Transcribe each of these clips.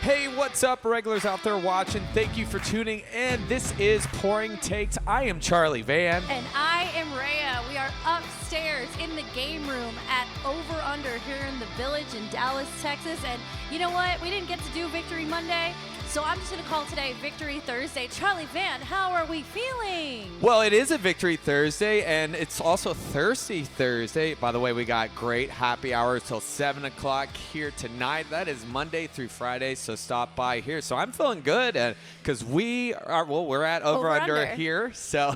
Hey, what's up, regulars out there watching? Thank you for tuning in. This is Pouring Takes. I am Charlie Van. And I am Rayya. We are upstairs in the game room at Over Under here in the Village in Dallas, Texas. And you know what? We didn't get to do Victory Monday, so I'm just going to call today Victory Thursday. Charlie Van, how are we feeling? Well, it is a Victory Thursday, and it's also Thirsty Thursday. By the way, we got great happy hours till 7 o'clock here tonight. That is Monday through Friday, so stop by here. So I'm feeling good because we're at Over Under here. So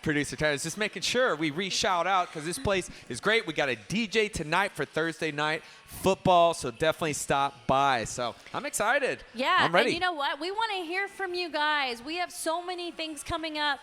producer Tyler is just making sure we re-shout out because this place is great. We got a DJ tonight for Thursday night football, so definitely stop by. So I'm excited. Yeah, I'm ready. And you know what? We want to hear from you guys. We have so many things coming up.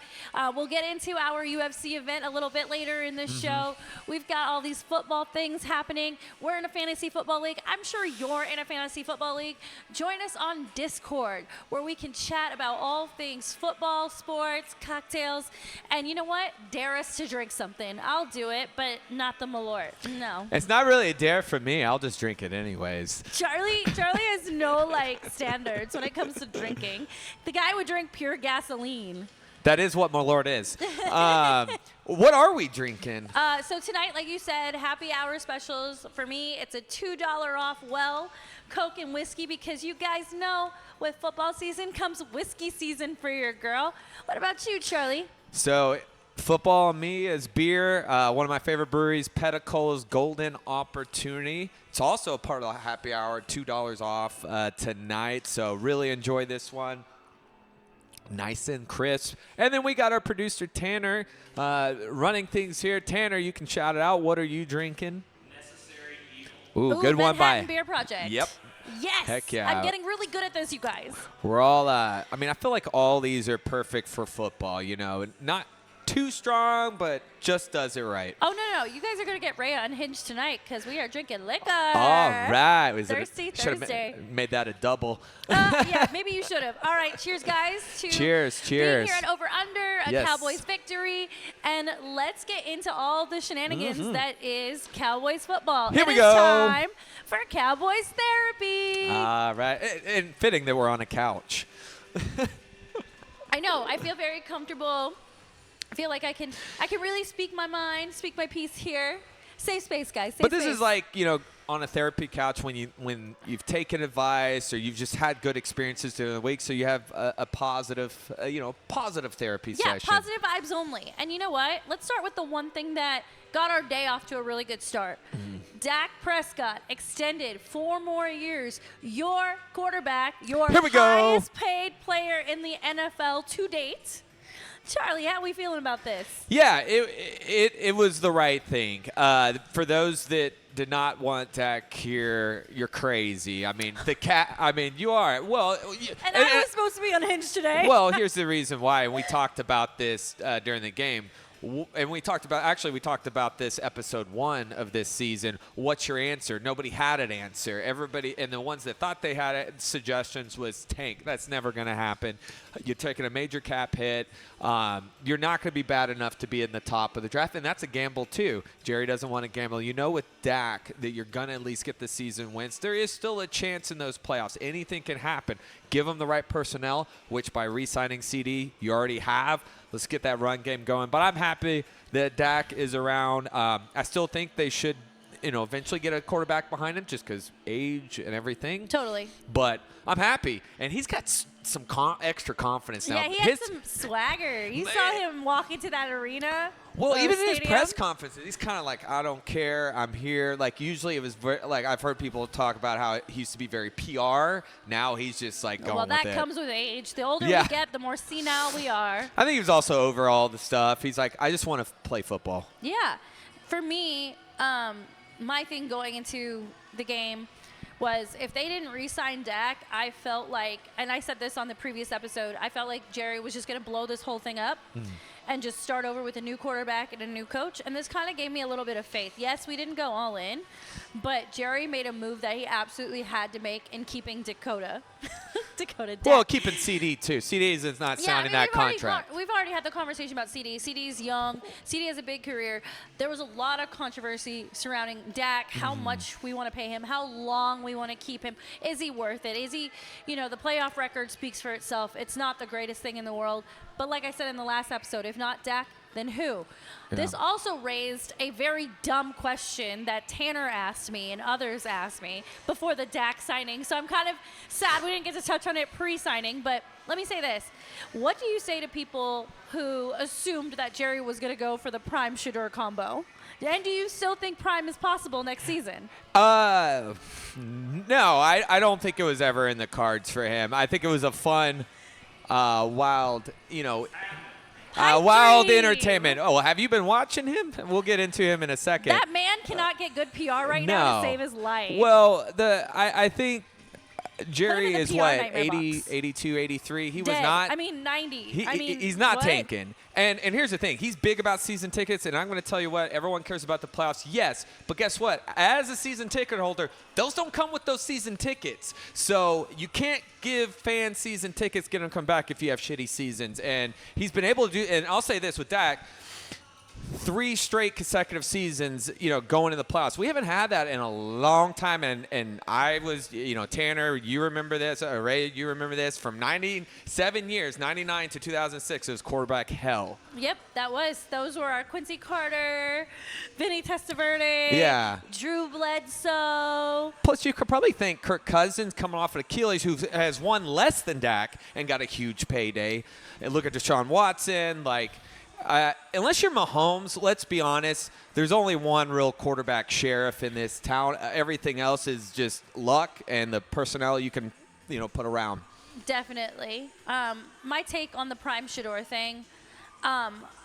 We'll get into our UFC event a little bit later in the show. We've got all these football things happening. We're in a fantasy football league. I'm sure you're in a fantasy football league. Join us on Discord where we can chat about all things football, sports, cocktails, and you know what? Dare us to drink something. I'll do it, but not the Malort. No. It's not really a dare for me. I'll just drink it anyways. Charlie has no standards when it comes to drinking. The guy would drink pure gasoline. That is what my Lord is. What are we drinking? So tonight, like you said, happy hour specials. For me, it's a $2 off Coke and whiskey because you guys know with football season comes whiskey season for your girl. What about you, Charlie? So football and me is beer. One of my favorite breweries, Petticola's Golden Opportunity. It's also a part of the happy hour, $2 off tonight. So really enjoy this one. Nice and crisp. And then we got our producer, Tanner, running things here. Tanner, you can shout it out. What are you drinking? Necessary Evil. Ooh, good one by Manhattan Beer Project. Yep. Yes. Heck yeah. I'm getting really good at this, you guys. We're all, I feel like all these are perfect for football, not too strong, but just does it right. Oh, no. You guys are going to get Rayya Unhinged tonight because we are drinking liquor. All right. Thirsty Thursday. Made that a double. Yeah, maybe you should have. All right, cheers, guys. Cheers. Being here at Over Under, a Yes. Cowboys victory. And let's get into all the shenanigans that is Cowboys football. Here we It is go. time for Cowboys therapy. All right. And fitting that we're on a couch. I know. I feel very comfortable. I feel like I can really speak my mind, speak my piece here. Safe space, guys. Safe But this space. is like, on a therapy couch when you've taken advice or you've just had good experiences during the week, so you have a positive, positive therapy session. Yeah, positive vibes only. And you know what? Let's start with the one thing that got our day off to a really good start. Dak Prescott extended 4 more years. Your quarterback, your Here we go. highest paid player in the NFL to date. Charlie, how are we feeling about this? Yeah, it was the right thing. For those that did not want Dak here, you're crazy. You are. Well, And I was supposed to be unhinged today. Well, here's the reason why. And we talked about this during the game. And we talked about this episode 1 of this season. What's your answer? Nobody had an answer. Everybody, and the ones that thought they had suggestions was tank. That's never going to happen. You're taking a major cap hit. You're not going to be bad enough to be in the top of the draft, and that's a gamble too. Jerry doesn't want to gamble. With Dak that you're going to at least get the season wins. There is still a chance in those playoffs. Anything can happen. Give them the right personnel, which by re-signing CD you already have. Let's get that run game going. But I'm happy that Dak is around. I still think they should, eventually get a quarterback behind him just because age and everything. Totally. But I'm happy. And he's got some extra confidence now. Yeah, he had some swagger. You saw him walk into that arena. Well, even in his stadium. press conferences, he's kind of like, I don't care. I'm here. Like, usually it was very, I've heard people talk about how he used to be very PR. Now he's just going with it. Well, that comes with age. The older we get, the more senile we are. I think he was also over all the stuff. He's like, I just want to play football. Yeah. For me, my thing going into the game was if they didn't re-sign Dak, I felt like, and I said this on the previous episode, I felt like Jerry was just going to blow this whole thing up. and just start over with a new quarterback and a new coach. And this kind of gave me a little bit of faith. Yes, we didn't go all in, but Jerry made a move that he absolutely had to make in keeping Dakota. Dakota Dak. Well, keeping CD too. CD is not sounding that contract. We've already had the conversation about CD. CD's young. CD has a big career. There was a lot of controversy surrounding Dak, how much we want to pay him, how long we want to keep him. Is he worth it? Is he, the playoff record speaks for itself. It's not the greatest thing in the world. But like I said in the last episode, if not Dak, then who? Yeah. This also raised a very dumb question that Tanner asked me and others asked me before the Dak signing. So I'm kind of sad we didn't get to touch on it pre-signing. But let me say this. What do you say to people who assumed that Jerry was going to go for the Prime Shedeur combo? And do you still think Prime is possible next season? No, I don't think it was ever in the cards for him. I think it was a fun, wild, wild entertainment. Oh, have you been watching him? We'll get into him in a second. That man cannot get good PR right now to save his life. Well, I think Jerry is what, 80, 82, 83? He Dead. was not. 90. He's not tanking. And here's the thing. He's big about season tickets, and I'm going to tell you what, everyone cares about the playoffs. Yes, but guess what? As a season ticket holder, those don't come with those season tickets. So you can't give fans season tickets, get them come back if you have shitty seasons. And he's been able to do, and I'll say this with Dak, 3 straight consecutive seasons, going to the playoffs. We haven't had that in a long time. And I was, Tanner, you remember this. Rayya, you remember this. From 97 years, 99 to 2006, it was quarterback hell. Yep, those were our Quincy Carter, Vinny Testaverde, Drew Bledsoe. Plus, you could probably think Kirk Cousins coming off of Achilles, who has won less than Dak and got a huge payday. And look at Deshaun Watson, unless you're Mahomes, let's be honest, there's only one real quarterback sheriff in this town. Everything else is just luck and the personnel you can, put around. Definitely. My take on the Prime Shedeur thing,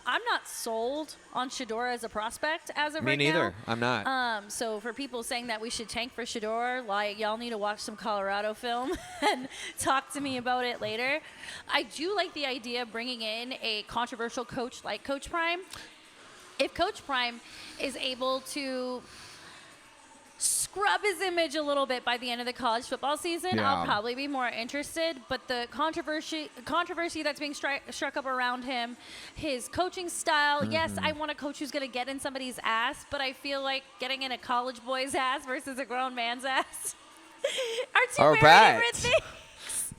I'm not sold on Shedeur as a prospect as of right now. Me neither. I'm not. So for people saying that we should tank for Shedeur, y'all need to watch some Colorado film and talk to me about it later. I do like the idea of bringing in a controversial coach like Coach Prime. If Coach Prime is able to scrub his image a little bit by the end of the college football season, I'll probably be more interested. But the controversy that's being struck up around him, his coaching style, yes, I want a coach who's going to get in somebody's ass, but I feel like getting in a college boy's ass versus a grown man's ass are two very different things.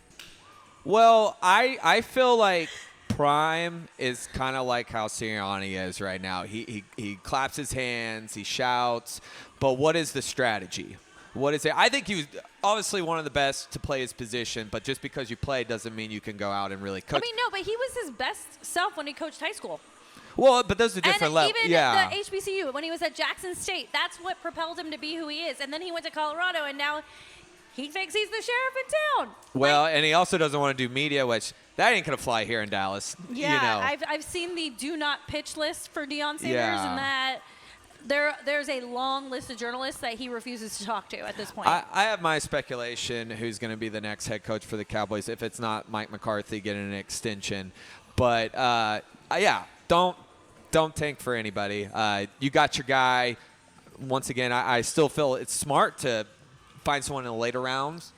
Well, I feel like Prime is kind of like how Sirianni is right now. He claps his hands, he shouts, but what is the strategy? What is it? I think he was obviously one of the best to play his position, but just because you play doesn't mean you can go out and really coach. No, but he was his best self when he coached high school. Well, but those are different levels. Even at the HBCU, when he was at Jackson State, that's what propelled him to be who he is. And then he went to Colorado, and now he thinks he's the sheriff in town. Well, and he also doesn't want to do media, which that ain't going to fly here in Dallas. Yeah, I've seen the do not pitch list for Deion Sanders, and that there's a long list of journalists that he refuses to talk to at this point. I have my speculation who's going to be the next head coach for the Cowboys if it's not Mike McCarthy getting an extension. But, don't tank for anybody. You got your guy. Once again, I still feel it's smart to find someone in the later rounds,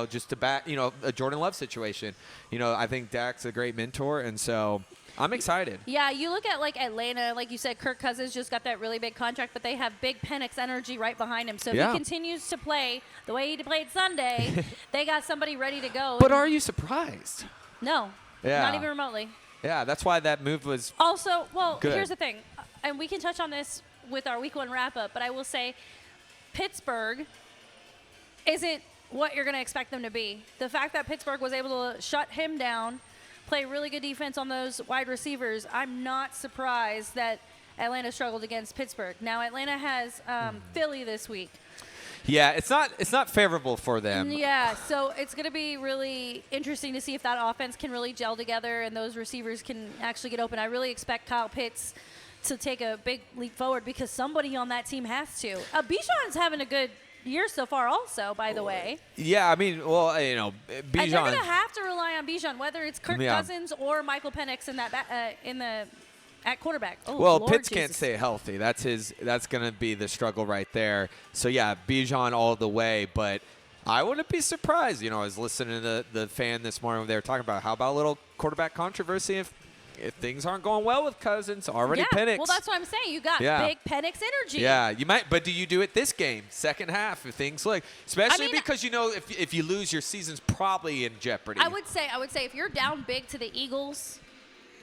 just to back, a Jordan Love situation. I think Dak's a great mentor, and so I'm excited. Yeah, you look at Atlanta, like you said, Kirk Cousins just got that really big contract, but they have big Penix energy right behind him. So if he continues to play the way he played Sunday, they got somebody ready to go. But are you surprised? No, not even remotely. Yeah, that's why that move was also, good. Here's the thing, and we can touch on this with our week 1 wrap-up, but I will say Pittsburgh isn't what you're going to expect them to be. The fact that Pittsburgh was able to shut him down, play really good defense on those wide receivers, I'm not surprised that Atlanta struggled against Pittsburgh. Now, Atlanta has Philly this week. Yeah, it's not favorable for them. Yeah, so it's going to be really interesting to see if that offense can really gel together and those receivers can actually get open. I really expect Kyle Pitts to take a big leap forward because somebody on that team has to. Bijan's having a good year so far also, by the way. Yeah, Bijan. And they're going to have to rely on Bijan, whether it's Kirk Cousins or Michael Penix in that at quarterback. Oh, Well, Lord Pitts can't Jesus. stay healthy. That's going to be the struggle right there. So, yeah, Bijan all the way. But I wouldn't be surprised. I was listening to the fan this morning when they were talking about how about a little quarterback controversy if things aren't going well with Cousins. Already Penix. Well, that's what I'm saying. You got big Penix energy. Yeah, you might. But do you do it this game, second half, if things look, especially because if you lose, your season's probably in jeopardy. I would say if you're down big to the Eagles,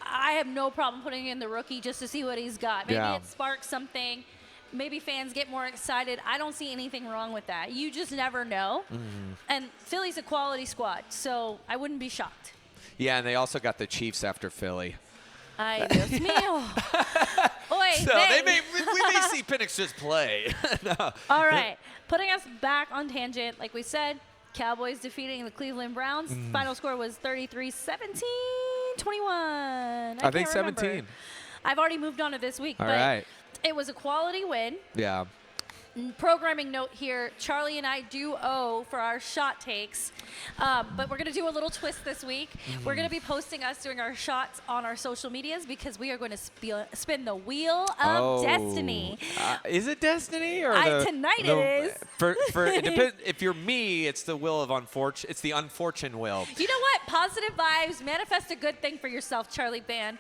I have no problem putting in the rookie just to see what he's got. Maybe it sparks something. Maybe fans get more excited. I don't see anything wrong with that. You just never know. Mm-hmm. And Philly's a quality squad, so I wouldn't be shocked. Yeah, and they also got the Chiefs after Philly. Ay, Dios mío. Oy, So we may see Penix just play. No. All right. Putting us back on tangent, like we said, Cowboys defeating the Cleveland Browns. Final score was 33-17, 21. I think can't remember. 17. I've already moved on to this week, All but right. it was a quality win. Yeah. Programming note here, Charlie and I do owe for our shot takes, but we're going to do a little twist this week. We're going to be posting us doing our shots on our social medias because we are going to spin the wheel of destiny. Is it destiny or tonight it is. It depends. If you're me, it's the will of unfortune. It's the unfortunate will. You know what? Positive vibes. Manifest a good thing for yourself, Charlie Band.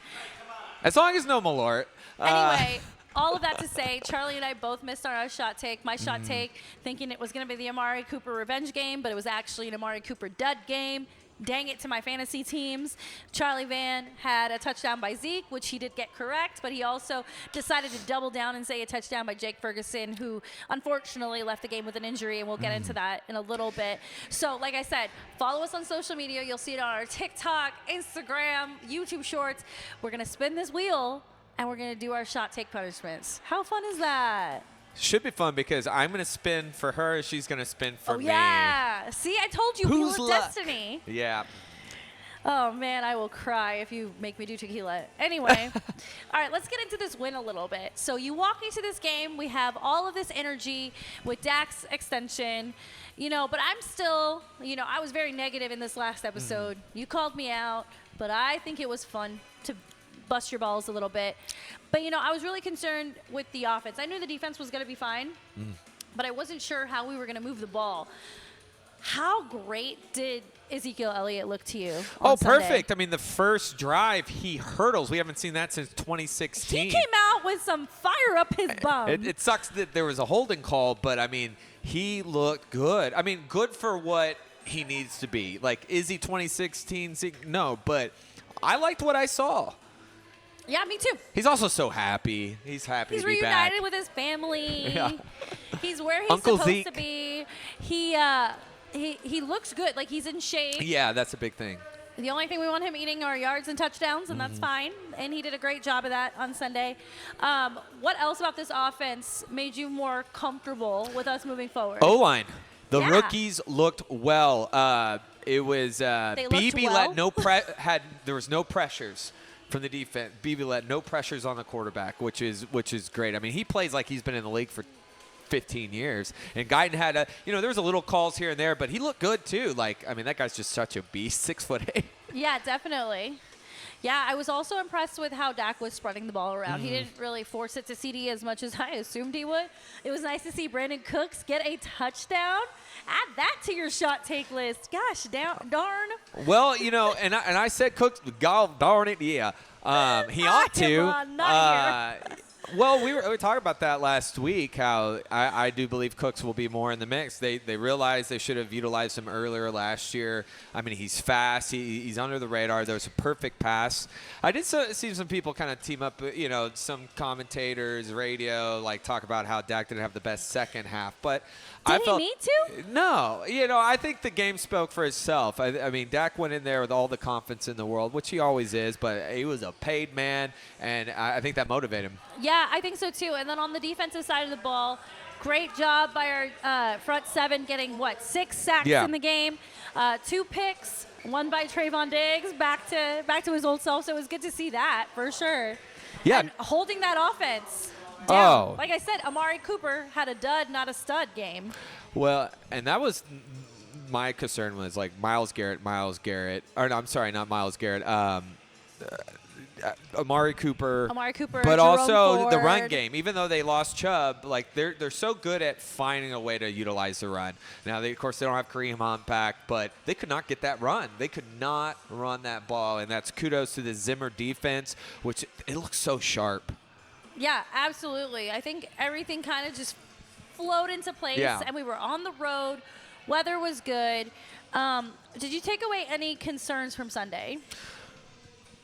As long as no Malort. Anyway. All of that to say, Charlie and I both missed our shot take. My shot take, thinking it was going to be the Amari Cooper revenge game, but it was actually an Amari Cooper dud game. Dang it to my fantasy teams. Charlie Van had a touchdown by Zeke, which he did get correct, but he also decided to double down and say a touchdown by Jake Ferguson, who unfortunately left the game with an injury, and we'll get into that in a little bit. So, like I said, follow us on social media. You'll see it on our TikTok, Instagram, YouTube Shorts. We're going to spin this wheel, and we're going to do our shot take punishments. How fun is that? Should be fun because I'm going to spin for her. She's going to spin for me. Yeah. See, I told you, Whose Wheel of luck? Destiny. Yeah. Oh, man, I will cry if you make me do tequila. Anyway, all right, let's get into this win a little bit. So you walk into this game. We have all of this energy with Dak's extension, but I'm still, I was very negative in this last episode. You called me out, but I think it was fun to bust your balls a little bit. But, I was really concerned with the offense. I knew the defense was going to be fine, but I wasn't sure how we were going to move the ball. How great did Ezekiel Elliott look to you on Sunday? Perfect. I mean, the first drive, he hurdles. We haven't seen that since 2016. He came out with some fire up his bum. It sucks that there was a holding call, but, I mean, he looked good. I mean, good for what he needs to be. Like, is he 2016? No, but I liked what I saw. Yeah, me too. He's also so happy. He's happy to be back. He's reunited with his family. Yeah. He's where he's Uncle supposed Zeke. to be. He looks good. Like, he's in shape. Yeah, that's a big thing. The only thing we want him eating are yards and touchdowns, and that's fine. And he did a great job of that on Sunday. What else about this offense made you more comfortable with us moving forward? O-line. The Yeah. rookies looked well. It was looked well. There was no pressures from the defense. Beebe let no pressures on the quarterback, which is great. I mean, he plays like he's been in the league for 15 years. And Guyton had there was a little calls here and there, but he looked good too. Like, I mean, that guy's just such a beast, 6'8". Yeah, definitely. Yeah, I was also impressed with how Dak was spreading the ball around. He didn't really force it to CD as much as I assumed he would. It was nice to see Brandon Cooks get a touchdown. Add that to your shot take list. Gosh, darn. Well, and I said Cooks, God darn it, yeah. He ought to. Well, we were talking about that last week, how I do believe Cooks will be more in the mix. They realized they should have utilized him earlier last year. I mean, he's fast. He's under the radar. There was a perfect pass. I did see some people kind of team up, some commentators, radio, like talk about how Dak didn't have the best second half. But Did he need to? No. I think the game spoke for itself. I mean, Dak went in there with all the confidence in the world, which he always is, but he was a paid man, and I think that motivated him. Yeah, I think so too. And then on the defensive side of the ball, great job by our front seven getting, 6 sacks in the game, 2 picks, one by Trayvon Diggs, back to his old self. So it was good to see that for sure. Yeah. And holding that offense down. Oh. Like I said, Amari Cooper had a dud, not a stud game. Well, and that was my concern was like Myles Garrett. Or no, I'm sorry, not Myles Garrett. Amari Cooper, but Jerome also the run Ford. game. Even though they lost Chubb, like they're so good at finding a way to utilize the run. Now, of course, they don't have Kareem Hunt back, but they could not get that run. They could not run that ball, and that's kudos to the Zimmer defense, which it looks so sharp. Yeah, absolutely. I think everything kind of just flowed into place, and we were on the road. Weather was good. Did you take away any concerns from Sunday?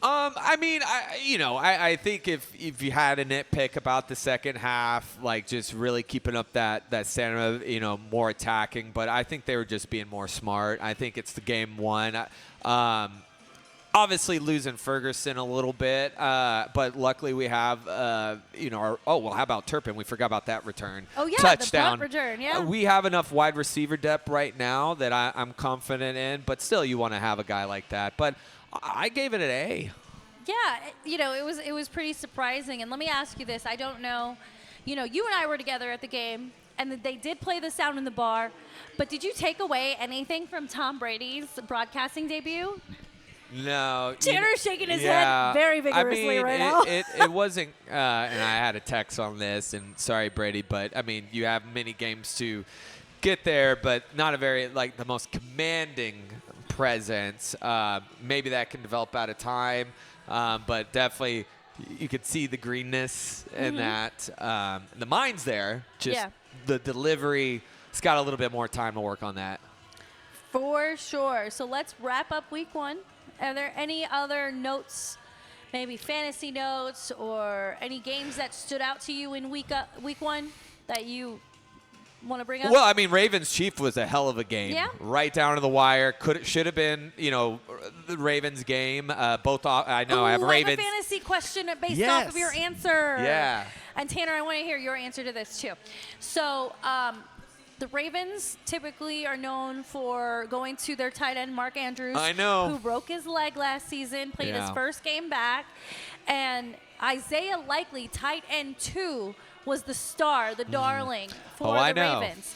I mean, I think if you had a nitpick about the second half, like just really keeping up that stamina, more attacking, but I think they were just being more smart. I think it's the game one. Obviously losing Ferguson a little bit, but luckily we have, how about Turpin? We forgot about that return. Oh, yeah, touchdown. The punt return, yeah. We have enough wide receiver depth right now that I'm confident in, but still you want to have a guy like that. But I gave it an A. Yeah, it was pretty surprising. And let me ask you this. I don't know, you and I were together at the game, and they did play the sound in the bar, but did you take away anything from Tom Brady's broadcasting debut? No. Tanner's shaking his head very vigorously right now. It wasn't, and I had a text on this, and sorry, Brady, but, you have many games to get there, but not a very, the most commanding presence. Maybe that can develop out of time, but definitely you could see the greenness in that. The mind's there, just the delivery, it's got a little bit more time to work on that. For sure. So let's wrap up week one. Are there any other notes, maybe fantasy notes, or any games that stood out to you in week one that you want to bring up? Well, Ravens Chief was a hell of a game. Yeah. Right down to the wire. Should have been, the Ravens game. Both. I know. I have Ravens. I have a fantasy question based off of your answer. Yeah. And Tanner, I want to hear your answer to this too. So, the Ravens typically are known for going to their tight end, Mark Andrews. I know. Who broke his leg last season, played his first game back. And Isaiah Likely, tight end 2, was the star, the darling for the Ravens.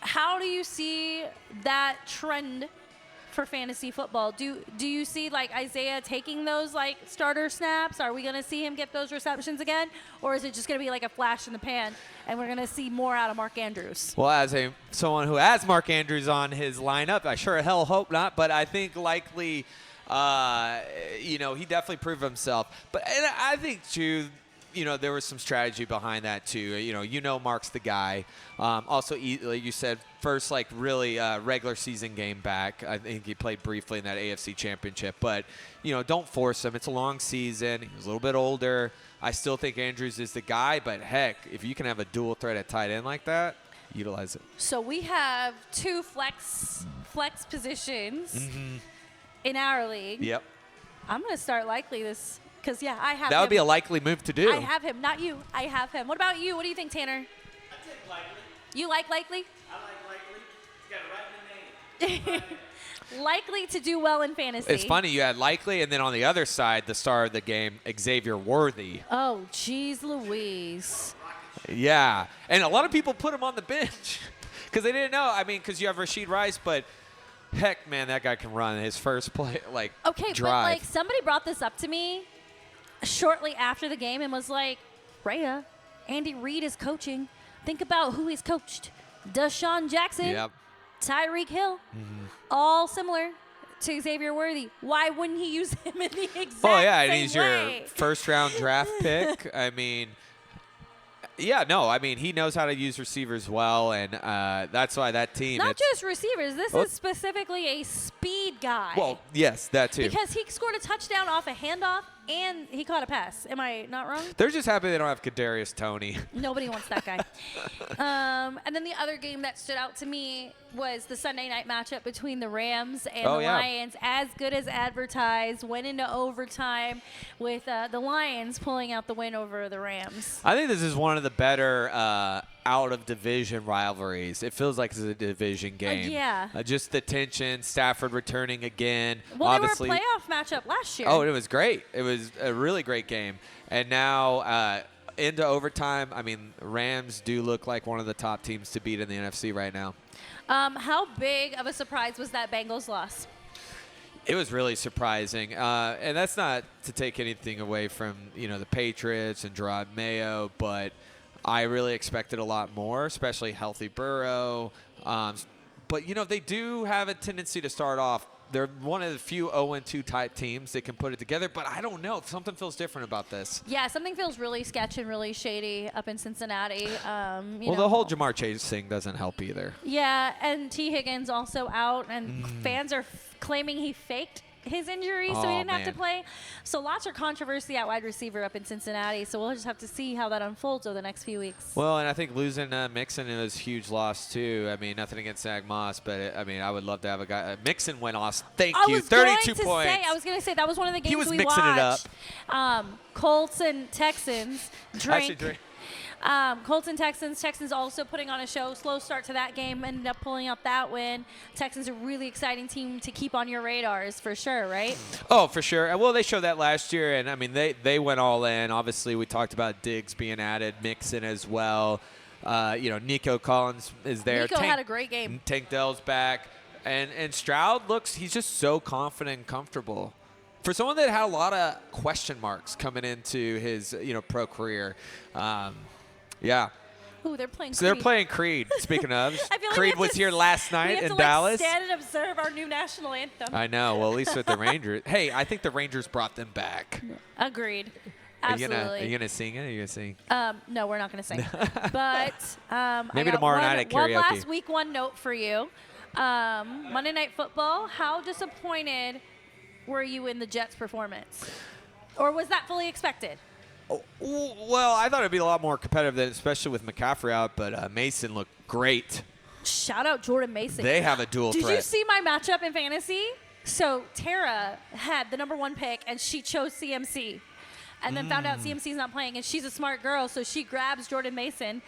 How do you see that trend for fantasy football? Do you see Isaiah taking those starter snaps? Are we going to see him get those receptions again, or is it just going to be a flash in the pan and we're going to see more out of Mark Andrews? Well, as someone who has Mark Andrews on his lineup, I sure hell hope not, but I think likely he definitely proved himself. But and I think too, there was some strategy behind that too. Mark's the guy. Also, like you said, first really regular season game back. I think he played briefly in that AFC Championship, but don't force him. It's a long season. He's a little bit older. I still think Andrews is the guy, but heck, if you can have a dual threat at tight end like that, utilize it. So we have 2 flex positions in our league. Yep. I'm going to start Likely this. Because, I have him. That would be a likely move to do. I have him, not you. I have him. What about you? What do you think, Tanner? I take Likely. You like Likely? I like Likely. He's got it right in the name. Likely to do well in fantasy. It's funny. You had Likely, and then on the other side, the star of the game, Xavier Worthy. Oh, geez Louise. Yeah. And a lot of people put him on the bench because they didn't know. Because you have Rashid Rice, but heck, man, that guy can run his first play, okay, drive. But, somebody brought this up to me shortly after the game and was like, Rayya, Andy Reid is coaching. Think about who he's coached. Deshaun Jackson, Tyreek Hill, all similar to Xavier Worthy. Why wouldn't he use him in the exact same way? And he's your first-round draft pick. He knows how to use receivers well, and that's why that team. Not just receivers. This is specifically a speed guy. Well, yes, that too. Because he scored a touchdown off a handoff, and he caught a pass. Am I not wrong? They're just happy they don't have Kadarius Toney. Nobody wants that guy. And then the other game that stood out to me was the Sunday night matchup between the Rams and the Lions. As good as advertised, went into overtime with the Lions pulling out the win over the Rams. I think this is one of the better out-of-division rivalries. It feels like it's a division game. Just the tension, Stafford returning again. Well, obviously, they were a playoff matchup last year. Oh, it was great. It was a really great game. And now into overtime, Rams do look like one of the top teams to beat in the NFC right now. How big of a surprise was that Bengals loss? It was really surprising, and that's not to take anything away from the Patriots and Gerard Mayo, but I really expected a lot more, especially healthy Burrow. But they do have a tendency to start off. They're one of the few 0-2 type teams that can put it together, but I don't know. Something feels different about this. Yeah, something feels really sketchy and really shady up in Cincinnati. The whole Jamar Chase thing doesn't help either. Yeah, and T. Higgins also out, and fans are claiming he faked his injury, so he didn't have to play. So lots of controversy at wide receiver up in Cincinnati. So we'll just have to see how that unfolds over the next few weeks. Well, and I think losing Mixon was a huge loss too. I mean, nothing against Zach Moss, but I would love to have a guy. Mixon went off. Thank you. 32 points. I was going to say that was one of the games he was we mixing watched. it up. Colts and Texans Actually, Colts and Texans also putting on a show. Slow start to that game, ended up pulling out that win. Texans a really exciting team to keep on your radars for sure, right? Oh, for sure. Well, they showed that last year, and I mean they went all in. Obviously, we talked about Diggs being added, Mixon as well. Nico Collins is there. Nico had a great game. Tank Dell's back, and Stroud he's just so confident and comfortable. For someone that had a lot of question marks coming into his pro career. Yeah. Ooh, they're playing Creed. So they're playing Creed, speaking of. I feel like Creed was here last night in Dallas. We have to stand and observe our new national anthem. I know. Well, at least with the Rangers. Hey, I think the Rangers brought them back. Agreed. Absolutely. Are you gonna sing it? Or are you gonna sing? No, we're not gonna sing. But maybe tomorrow night at karaoke. One last week one note for you. Monday Night Football. How disappointed were you in the Jets' performance, or was that fully expected? Well, I thought it'd be a lot more competitive, especially with McCaffrey out, but Mason looked great. Shout out Jordan Mason. They have a dual threat. Did you see my matchup in fantasy? So Tara had the #1 pick, and she chose CMC, and then found out CMC's not playing, and she's a smart girl, so she grabs Jordan Mason.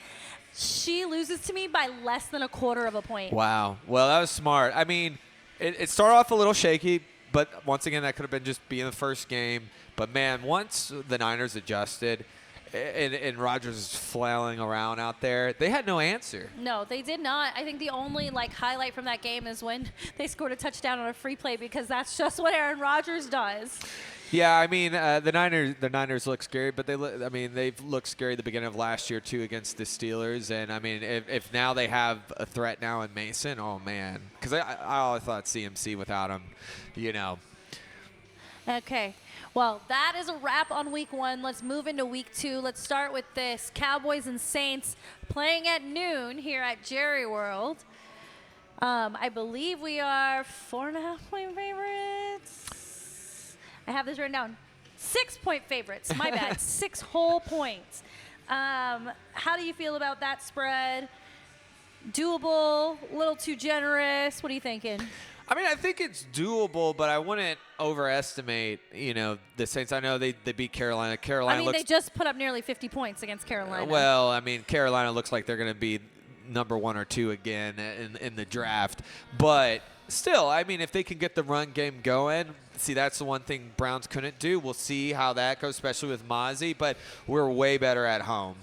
She loses to me by less than 1/4 of a point. Wow. Well, that was smart. I mean, it started off a little shaky, but once again, that could have been just being the first game. But, man, once the Niners adjusted and Rodgers is flailing around out there, they had no answer. No, they did not. I think the only, highlight from that game is when they scored a touchdown on a free play, because that's just what Aaron Rodgers does. Yeah, I mean, the Niners look scary, but they've looked scary at the beginning of last year, too, against the Steelers. And, I mean, if now they have a threat now in Mason, oh, man. Because I always thought CMC without him, Okay. Well, that is a wrap on week 1. Let's move into week 2. Let's start with this. Cowboys and Saints playing at noon here at Jerry World. I believe we are 4.5-point favorites. I have this written down. 6-point favorites. My bad. 6 whole points. How do you feel about that spread? Doable? A little too generous? What are you thinking? I mean, I think it's doable, but I wouldn't overestimate, the Saints. I know they beat Carolina. They just put up nearly 50 points against Carolina. Well, I mean, Carolina looks like they're going to be number 1 or 2 again in the draft. But still, I mean, if they can get the run game going, see, that's the one thing Browns couldn't do. We'll see how that goes, especially with Mozzie. But we're way better at home.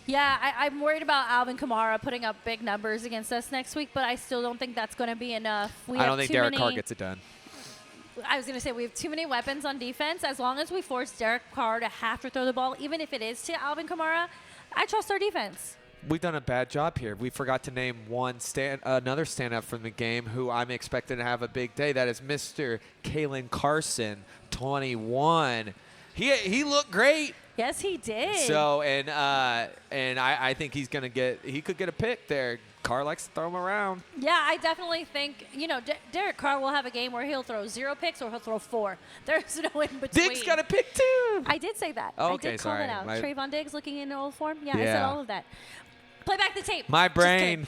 Yeah, I'm worried about Alvin Kamara putting up big numbers against us next week, but I still don't think that's going to be enough. I don't think Derek Carr gets it done. I was going to say we have too many weapons on defense. As long as we force Derek Carr to have to throw the ball, even if it is to Alvin Kamara, I trust our defense. We've done a bad job here. We forgot to name another stand-up from the game who I'm expecting to have a big day. That is Mr. Kalen Carson, 21. He looked great. Yes, he did. So, and I think he could get a pick there. Carr likes to throw him around. Yeah, I definitely think, Derek Carr will have a game where he'll throw 0 picks or he'll throw 4. There's no in between. Diggs got a pick too. I did say that. Oh, okay, I did call sorry. that out. Trayvon Diggs looking in old form. Yeah, I Yeah. said all of that. Play back the tape. My brain.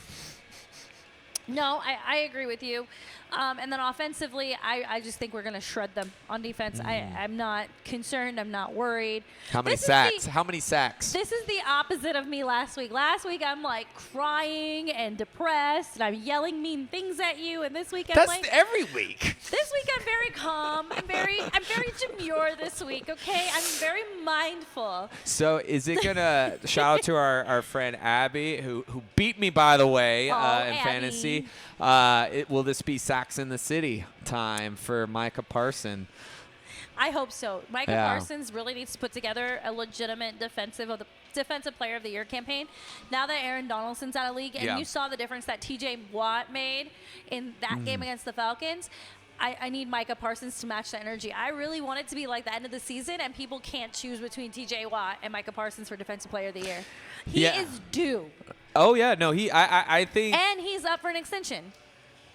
No, I agree with you. And then offensively, I just think we're going to shred them on defense. I'm not concerned. I'm not worried. How many sacks? How many sacks? This is the opposite of me last week. Last week, I'm crying and depressed, and I'm yelling mean things at you. And this week, That's every week. This week, I'm very calm. I'm very demure this week, okay? I'm very mindful. So is it going to shout out to our friend Abby, who beat me, by the way, in Abby. fantasy. see. Will this be Sacks in the City time for Micah Parsons? I hope so. Micah Yeah. Parsons really needs to put together a legitimate defensive player of the year campaign. Now that Aaron Donaldson's out of league, and Yeah. you saw the difference that TJ Watt made in that game against the Falcons, I need Micah Parsons to match that energy. I really want it to be like the end of the season, and people can't choose between TJ Watt and Micah Parsons for defensive player of the year. He Yeah. is due, Oh yeah, no, I think. and he's up for an extension.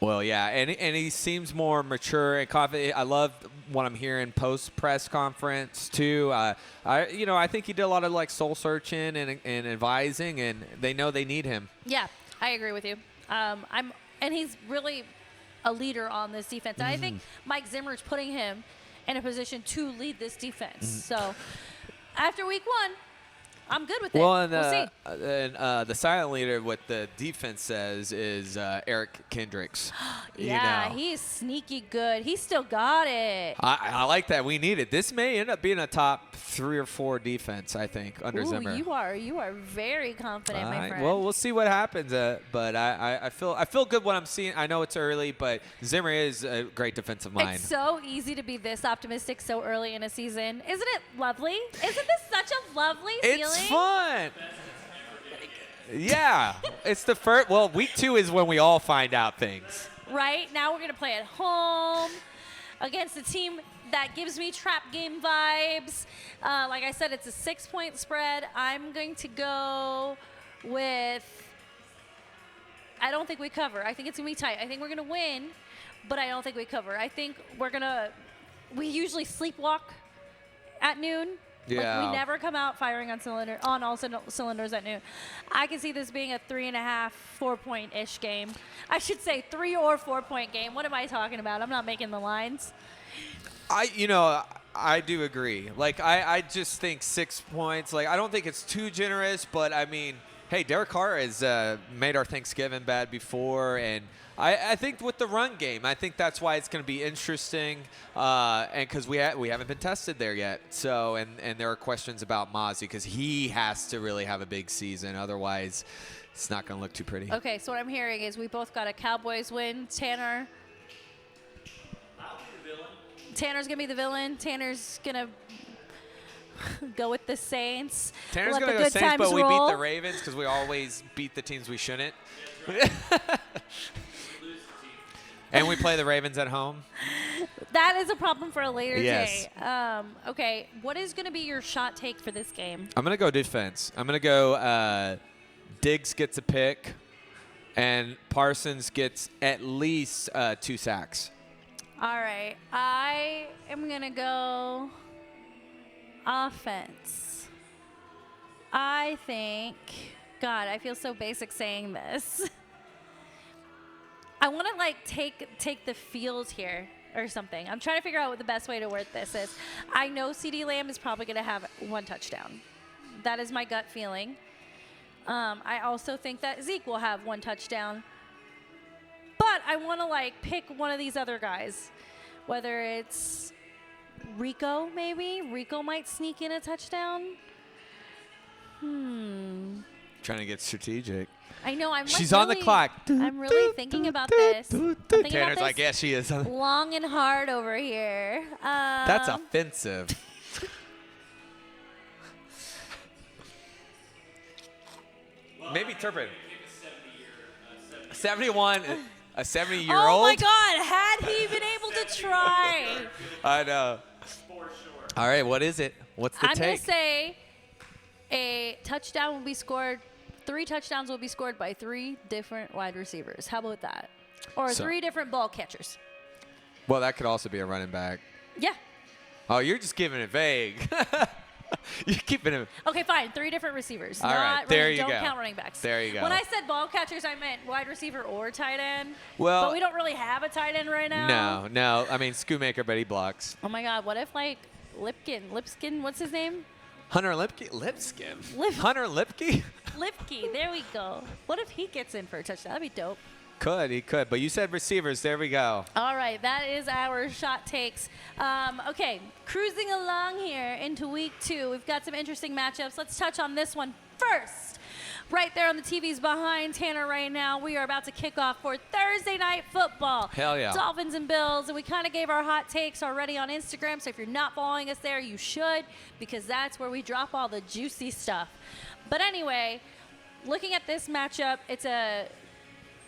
Well, yeah, and he seems more mature and confident. I love what I'm hearing post press conference too. I think he did a lot of like soul searching and advising, and they know they need him. Yeah, I agree with you. And he's really a leader on this defense. And I think Mike Zimmer's putting him in a position to lead this defense. So after week 1, I'm good with it. Well, and, we'll see. the silent leader, what the defense says, is Eric Kendricks. Yeah, You know. he's sneaky good. He still got it. I like that. We need it. This may end up being a top 3 or 4 defense, I think, under Ooh, Zimmer. you are very confident, my friend. Well, we'll see what happens. But I feel good what I'm seeing. I know it's early, but Zimmer is a great defensive mind. It's so easy to be this optimistic so early in a season. Isn't it lovely? Isn't this such a lovely feeling? It's fun. Yeah, it's the first. Well, week 2 is when we all find out things. Right? Now we're going to play at home against a team that gives me trap game vibes. Like I said, it's a 6-point spread. I'm going to go with, I don't think we cover. I think it's going to be tight. I think we're going to win, but I don't think we cover. I think we usually sleepwalk at noon. Yeah. Like we never come out firing on all cylinders at noon. I can see this being a 3.5, 4-point-ish game. I should say 3 or 4-point game. What am I talking about? I'm not making the lines. I do agree. Like, I just think 6 points. Like, I don't think it's too generous, but I mean, hey, Derek Carr has made our Thanksgiving bad before, and I think with the run game, I think that's why it's going to be interesting, and because we haven't been tested there yet. So, and there are questions about Mozzie because he has to really have a big season, otherwise, it's not going to look too pretty. Okay, so what I'm hearing is we both got a Cowboys win. Tanner. I'll be the villain. Tanner's going to be the villain. Tanner's going to go with the Saints. Tanner's Let going to the go good Saints, times but we roll. beat the Ravens because we always beat the teams we shouldn't. And we play the Ravens at home. That is a problem for a later Yes. day. Okay, what is going to be your shot take for this game? I'm going to go defense. I'm going to go Diggs gets a pick, and Parsons gets at least 2 sacks. All right, I am going to go offense. I think, God, I feel so basic saying this. I want to like take the field here or something. I'm trying to figure out what the best way to word this is. I know CeeDee Lamb is probably going to have 1 touchdown. That is my gut feeling. I also think that Zeke will have 1 touchdown. But I want to like pick one of these other guys, whether it's Rico maybe. Rico might sneak in a touchdown. Trying to get strategic. I know. I'm. She's like on the really- clock. I'm really thinking about this. I'm thinking Tanner's about like, this yeah, she is. long and hard over here. That's offensive. Maybe Turpin. 71, a 70-year-old. Oh my God! Had he been able to try, I know. For sure. All right, what is it? What's the I'm gonna take? say a touchdown will be scored. 3 touchdowns will be scored by 3 different wide receivers. How about that? Or So- 3 different ball catchers. Well, that could also be a running back. Yeah. Oh, you're just giving it vague. You're keeping it. Okay, fine. 3 different receivers. All Not right, there running, you don't go. count running backs. There you go. When I said ball catchers, I meant wide receiver or tight end. Well- but we don't really have a tight end right now. No. I mean, Schoonmaker, but he blocks. Oh my God! What if like Lipskin? What's his name? Hunter Lipskin. Lip- Hunter Lipke? Lipke. There we go. What if he gets in for a touchdown? That'd be dope. He could. But you said receivers. There we go. All right, that is our shot takes. Okay, cruising along here into week 2. We've got some interesting matchups. Let's touch on this one first. Right there on the TVs behind Tanner right now, we are about to kick off for Thursday Night Football. Hell yeah. Dolphins and Bills, and we kind of gave our hot takes already on Instagram, so if you're not following us there, you should, because that's where we drop all the juicy stuff. But anyway, looking at this matchup, it's a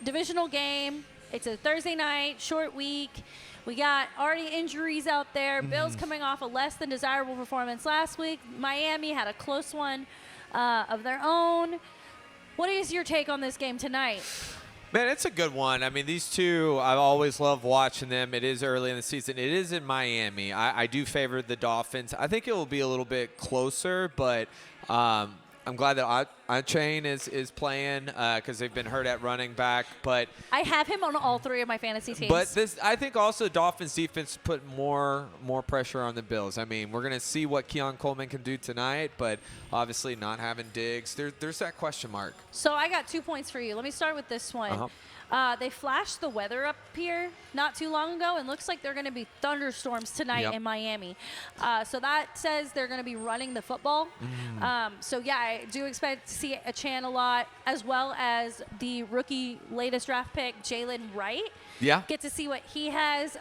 divisional game. It's a Thursday night, short week. We got already injuries out there. Bills coming off a less than desirable performance last week. Miami had a close one of their own. What is your take on this game tonight? Man, it's a good one. I mean, these two, I always love watching them. It is early in the season. It is in Miami. I do favor the Dolphins. I think it will be a little bit closer, but I'm glad that Unchain is playing because they've been hurt at running back. But I have him on all 3 of my fantasy teams. But I think also Dolphins defense put more pressure on the Bills. I mean, we're gonna see what Keon Coleman can do tonight, but obviously not having Diggs, there's that question mark. So I got 2 points for you. Let me start with this one. They flashed the weather up here not too long ago, and looks like they're going to be thunderstorms tonight in Miami. So that says they're going to be running the football. So, yeah, I do expect to see a Chan a lot, as well as the rookie latest draft pick, Jalen Wright. Yeah. Get to see what he has.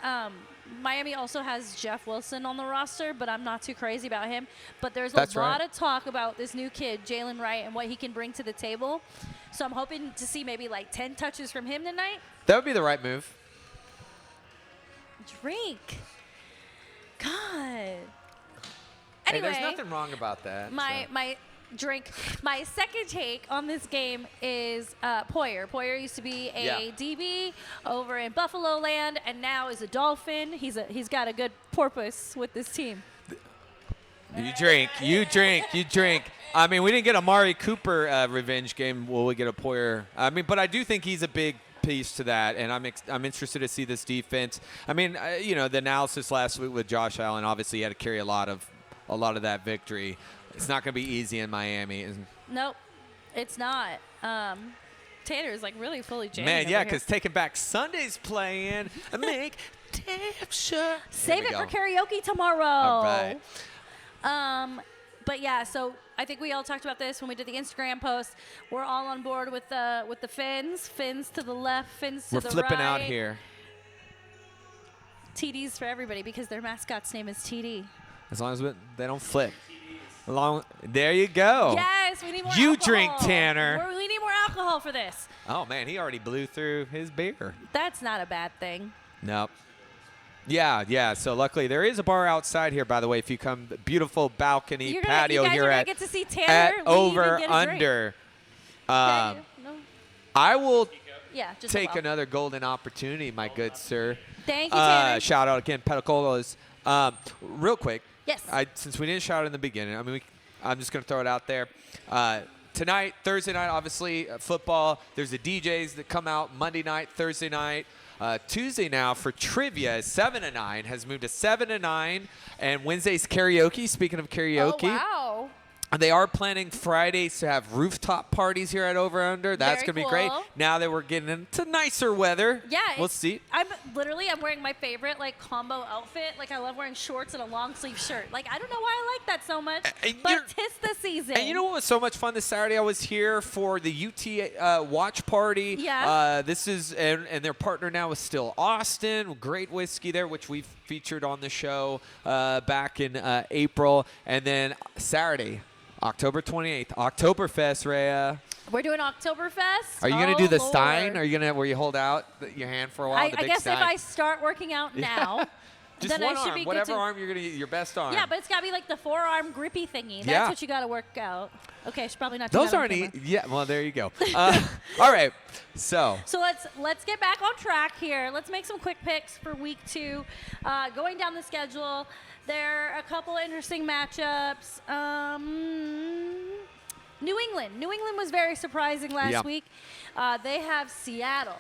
Miami also has Jeff Wilson on the roster, but I'm not too crazy about him. But there's a lot of talk about this new kid, Jalen Wright, and what he can bring to the table. So I'm hoping to see maybe like 10 touches from him tonight. That would be the right move. Drink. God. Hey, Anyway, there's nothing wrong about that. my drink. My second take on this game is Poyer. Poyer used to be a DB over in Buffalo Land, and now is a Dolphin. He's got a good porpoise with this team. You drink. I mean, we didn't get a Amari Cooper revenge game. Will we get a Poyer? I mean, but I do think he's a big piece to that, and I'm interested to see this defense. I mean, you know, the analysis last week with Josh Allen, obviously he had to carry a lot of that victory. It's not going to be easy in Miami. Nope, it's not. Tanner is like really fully jamming. Man, yeah, because Taking Back Sunday's playing. Make damn sure. Save it for karaoke tomorrow. All right. But yeah, so I think we all talked about this when we did the Instagram post. We're all on board with the fins. Fins to the left, fins to the right. We're flipping out here. TDs for everybody because their mascot's name is TD. As long as they don't flip. There you go. Yes, we need more You alcohol. drink, Tanner. We need more alcohol for this. Oh, man, he already blew through his beer. That's not a bad thing. Nope. Yeah. So luckily there is a bar outside here, by the way. If you come, beautiful balcony patio you guys here are gonna at get to see Tanner over under. No. I will just take another golden opportunity, my good sir. Thank you, Tanner. Shout out again, Petacolos. Real quick. Yes. Since we didn't shout in the beginning, I mean, I'm just gonna throw it out there. Tonight, Thursday night, obviously football. There's the DJs that come out Monday night, Thursday night. Tuesday now for trivia is 7 to 9, has moved to 7 to 9, and Wednesday's karaoke. Speaking of karaoke, oh, wow. They are planning Fridays to have rooftop parties here at Over Under. That's Very going to be cool. great. Now that we're getting into nicer weather. Yeah. We'll see. I'm wearing my favorite like combo outfit. Like I love wearing shorts and a long sleeve shirt. Like I don't know why I like that so much, but 'tis the season. And you know what was so much fun this Saturday? I was here for the UT watch party. Yeah. This is, and their partner now is Still Austin. Great whiskey there, which we've featured on the show back in April. And then Saturday, October 28th, Oktoberfest, Rayya. We're doing Oktoberfest. Are you going to do the Lord. Stein? Are you going to, where you hold out your hand for a while? I the big guess Stein? if I start working out now, just then one I should arm, be whatever good to, arm you're going to use, your best arm. Yeah, but it's got to be like the forearm grippy thingy. That's Yeah. what you got to work out. Okay, I should probably not do Those that on aren't camera. Yeah, well, there you go. All right, so let's get back on track here. Let's make some quick picks for week 2. Going down the schedule, there are a couple interesting matchups. New England was very surprising last week. They have Seattle.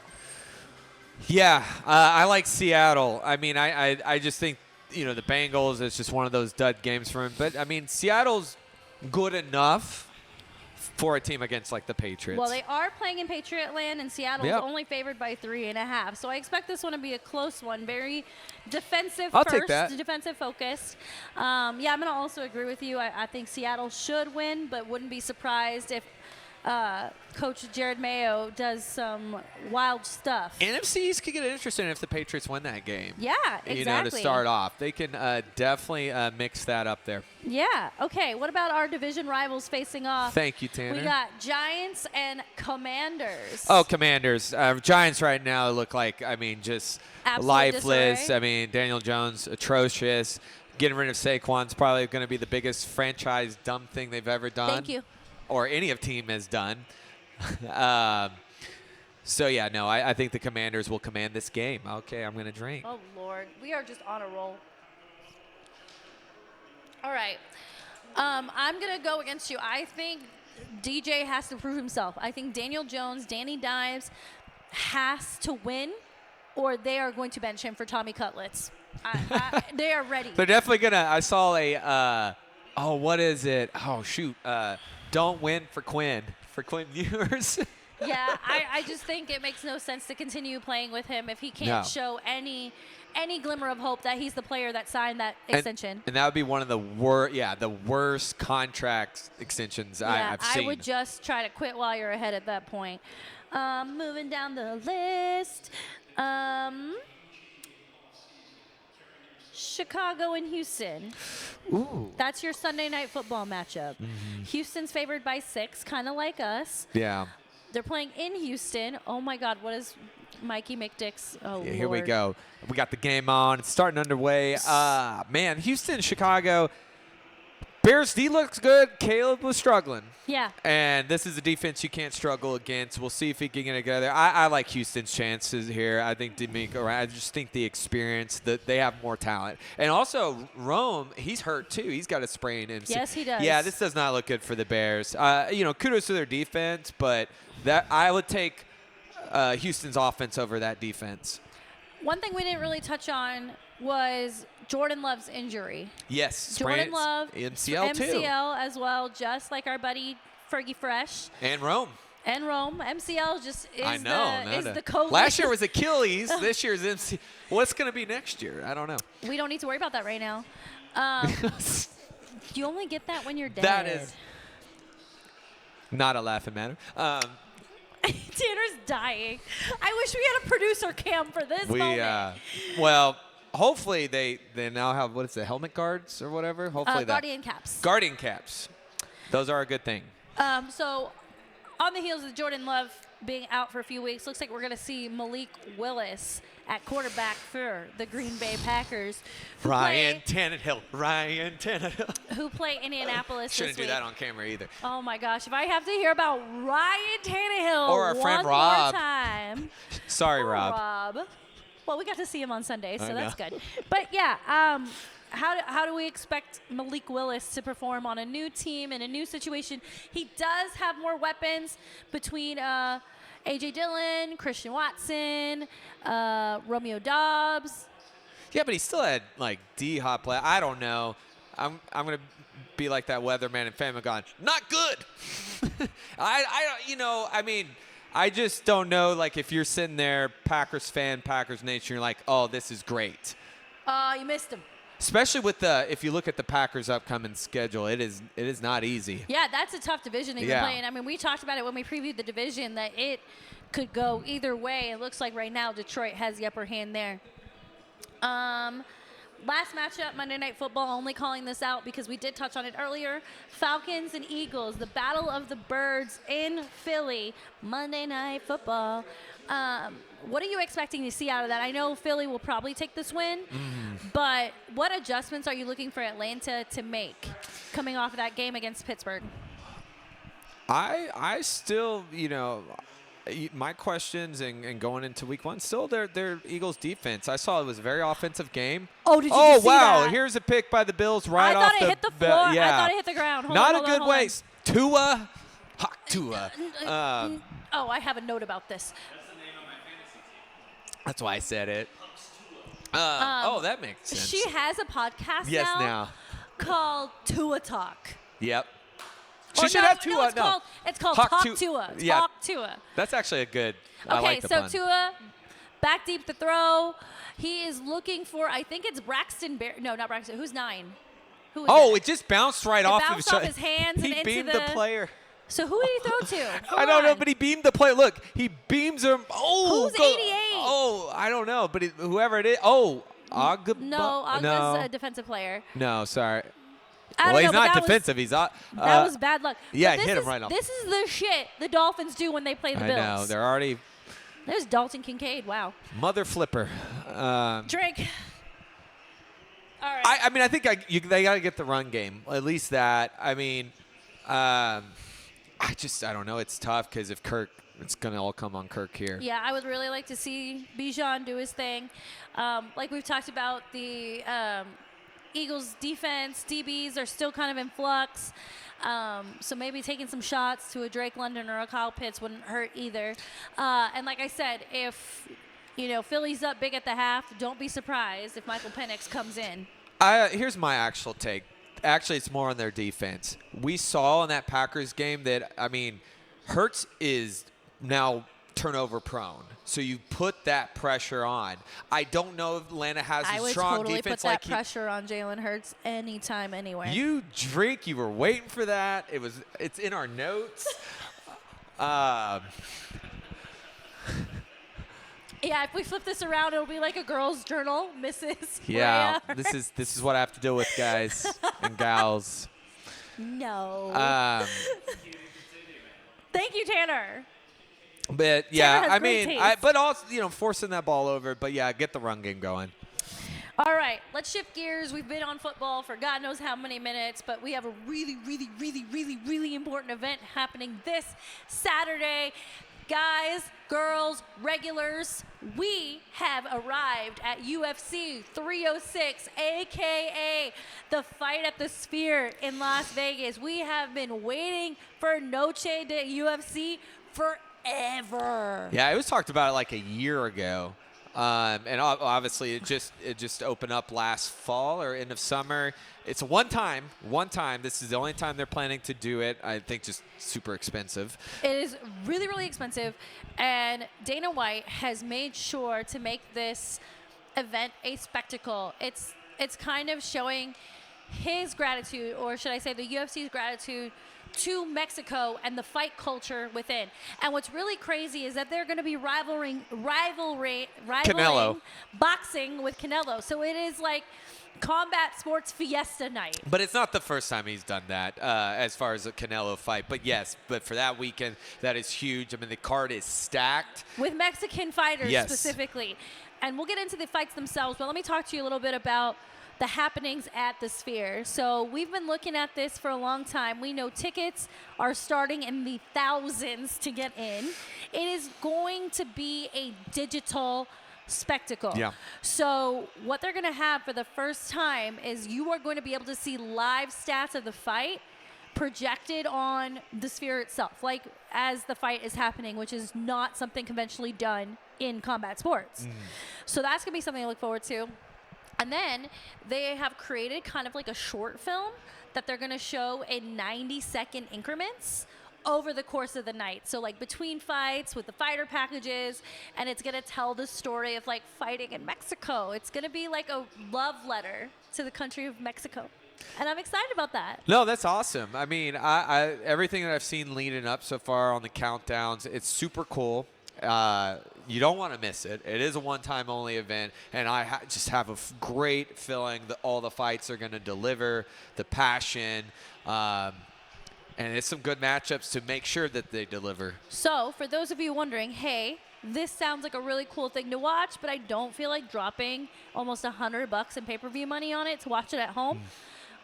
yeah, I like Seattle. I mean, I just think, the Bengals, it's just one of those dud games for him. But, I mean, Seattle's good enough for a team against like the Patriots. Well, they are playing in Patriot land, and Seattle's Yep. only favored by 3.5. So I expect this one to be a close one. Very defensive I'll first, take that. defensive focused. Yeah, I'm going to also agree with you. I think Seattle should win, but wouldn't be surprised if Coach Jared Mayo does some wild stuff. NFC East could get interesting if the Patriots win that game. Yeah, exactly. You know, to start off. They can definitely mix that up there. Yeah. Okay. What about our division rivals facing off? Thank you, Tanner. We got Giants and Commanders. Oh, Commanders. Giants right now look like, I mean, just Absolute lifeless. disarray. I mean, Daniel Jones, atrocious. Getting rid of Saquon's probably going to be the biggest franchise dumb thing they've ever done. Thank you. Or any of team has done. So, yeah, no, I think the Commanders will command this game. Okay, I'm going to drink. Oh, Lord. We are just on a roll. All right. I'm going to go against you. I think DJ has to prove himself. I think Daniel Jones, Danny Dimes has to win, or they are going to bench him for Tommy Cutlets. They are ready. They're definitely going to – I saw a what is it? Oh, shoot. Don't win for Quinn Ewers. Yeah, I just think it makes no sense to continue playing with him if he can't show any glimmer of hope that he's the player that signed that extension. And that would be one of the worst contract extensions I've seen. I would just try to quit while you're ahead at that point. Moving down the list. Chicago and Houston. Ooh. That's your Sunday night football matchup. Mm-hmm. Houston's favored by 6, kind of like us. Yeah. They're playing in Houston. Oh, my God. What is Mikey McDick's? Oh, Yeah, here we Lord. go. We got the game on. It's starting underway. Man, Houston, Chicago. Bears D looks good. Caleb was struggling. Yeah. And this is a defense you can't struggle against. We'll see if he can get it together. I like Houston's chances here. I think D'Amico, I just think the experience, that they have more talent. And also, Rome, he's hurt too. He's got a sprain. Yes, he does. Yeah, this does not look good for the Bears. Kudos to their defense, but that I would take Houston's offense over that defense. One thing we didn't really touch on was Jordan Love's injury. Yes. Jordan Love, MCL too. MCL as well, just like our buddy Fergie Fresh. And Rome. And Rome. MCL just is the COVID. Last year was Achilles. This year's MC. What's going to be next year? I don't know. We don't need to worry about that right now. You only get that when you're dead. That is not a laughing matter. Tanner's dying. I wish we had a producer cam for this moment. Well, hopefully they now have, what is it, helmet guards or whatever? Hopefully Guardian caps. Guardian caps. Those are a good thing. So on the heels of Jordan Love being out for a few weeks, looks like we're going to see Malik Willis at quarterback for the Green Bay Packers. Ryan Tannehill. Who play Indianapolis Shouldn't this week. do that on camera either. Oh, my gosh. If I have to hear about Ryan Tannehill Or our friend one Rob. more time. Sorry, Poor Rob. Well, we got to see him on Sunday, so I that's know. good. But, yeah, how do we expect Malik Willis to perform on a new team in a new situation? He does have more weapons between A.J. Dillon, Christian Watson, Romeo Dobbs. Yeah, but he still had, like, D-Hop play. I don't know. I'm going to be like that weatherman in Family Gone. Not good. I just don't know, like, if you're sitting there, Packers fan, Packers nation, you're like, oh, this is great. You missed him. Especially with if you look at the Packers' upcoming schedule, it is not easy. Yeah, that's a tough division that you're playing. I mean, we talked about it when we previewed the division that it could go either way. It looks like right now Detroit has the upper hand there. Last matchup, Monday Night Football, only calling this out because we did touch on it earlier. Falcons and Eagles, the Battle of the Birds in Philly, Monday Night Football. What are you expecting to see out of that? I know Philly will probably take this win, but what adjustments are you looking for Atlanta to make coming off of that game against Pittsburgh? I still, my questions and going into week one, still their Eagles defense. I saw it was a very offensive game. Oh, did you Oh, see wow. that? Here's a pick by the Bills right I off thought it hit the floor. Yeah. I thought it hit the ground. Hold Not on, a good hold on. waste. Tua. Hawk Tua. Oh, I have a note about this. That's why I said it. That makes sense. She has a podcast Yes, now. called Tua Talk. Yep. She Or should no, have Tua. No, it's called Hawk Talk Tu- Tua. yeah. Talk Tua. That's actually a good. I Okay, like the so pun. Tua, back deep to throw. He is looking for, I think it's Braxton Bear. No, not Braxton. Who's 9? Who is Oh, that? it just bounced right It off bounced off his hands He and into beamed the player. So who did he throw to? I don't know, but he beamed the player. Look, he beams him. Oh, Who's 88? Oh, I don't know, but whoever it is. Oh, Agba. No, Agba's a defensive player. No, sorry. I don't Well, he's know, but not that was- defensive. He's That was bad luck. yeah, But this hit him is- right on. This is the shit the Dolphins do when they play the I Bills. know. They're already There's Dalton Kincaid. Wow. mother flipper. Drink. All right. I mean, I think they got to get the run game. At least that. I mean, I don't know. It's tough because if Kirk, it's going to all come on Kirk here. Yeah, I would really like to see Bijan do his thing. Like we've talked about, the Eagles' defense, DBs are still kind of in flux. So maybe taking some shots to a Drake London or a Kyle Pitts wouldn't hurt either. And like I said, if Philly's up big at the half, don't be surprised if Michael Penix comes in. Here's my actual take. Actually, it's more on their defense. We saw in that Packers game that, I mean, Hurts is now turnover prone. So you put that pressure on. I don't know if Atlanta has I a would strong totally defense put that like pressure on Jalen Hurts anytime, anywhere. You drink. You were waiting for that. It's in our notes. Yeah, if we flip this around, it'll be like a girl's journal, Mrs. Yeah, Rayya. this is what I have to deal with, guys and gals. No. Thank you, Tanner. But yeah, has I great mean, taste. but also forcing that ball over. But yeah, get the run game going. All right, let's shift gears. We've been on football for God knows how many minutes, but we have a really, really, really, really, really important event happening this Saturday. Guys, girls, regulars, we have arrived at UFC 306, a.k.a. the Fight at the Sphere in Las Vegas. We have been waiting for Noche de UFC forever. Yeah, it was talked about like a year ago. And obviously it just opened up last fall or end of summer. It's one time. This is the only time they're planning to do it. I think just super expensive. It is really, really expensive. And Dana White has made sure to make this event a spectacle. It's kind of showing his gratitude, or should I say the UFC's gratitude, to Mexico and the fight culture within. And what's really crazy is that they're going to be rivaling Canelo. boxing with Canelo. So it is like combat sports fiesta night. But it's not the first time he's done that as far as a Canelo fight. But yes, but for that weekend, that is huge. I mean, the card is stacked. With Mexican fighters Yes. specifically. And we'll get into the fights themselves, but let me talk to you a little bit about the happenings at the Sphere. So we've been looking at this for a long time. We know tickets are starting in the thousands to get in. It is going to be a digital spectacle. Yeah. So what they're going to have for the first time is you are going to be able to see live stats of the fight projected on the Sphere itself, like as the fight is happening, which is not something conventionally done in combat sports. So that's going to be something to look forward to. And then they have created kind of like a short film that they're going to show in 90-second increments over the course of the night. So like between fights with the fighter packages, and it's going to tell the story of like fighting in Mexico. It's going to be like a love letter to the country of Mexico. And I'm excited about that. No, that's awesome. I mean, I everything that I've seen leading up so far on the countdowns, it's super cool. You don't want to miss it. It is a one-time only event, and I just have a great feeling that all the fights are going to deliver the passion, and it's some good matchups to make sure that they deliver. So for those of you wondering, hey, this sounds like a really cool thing to watch, but I don't feel like dropping almost $100 in pay-per-view money on it to watch it at home.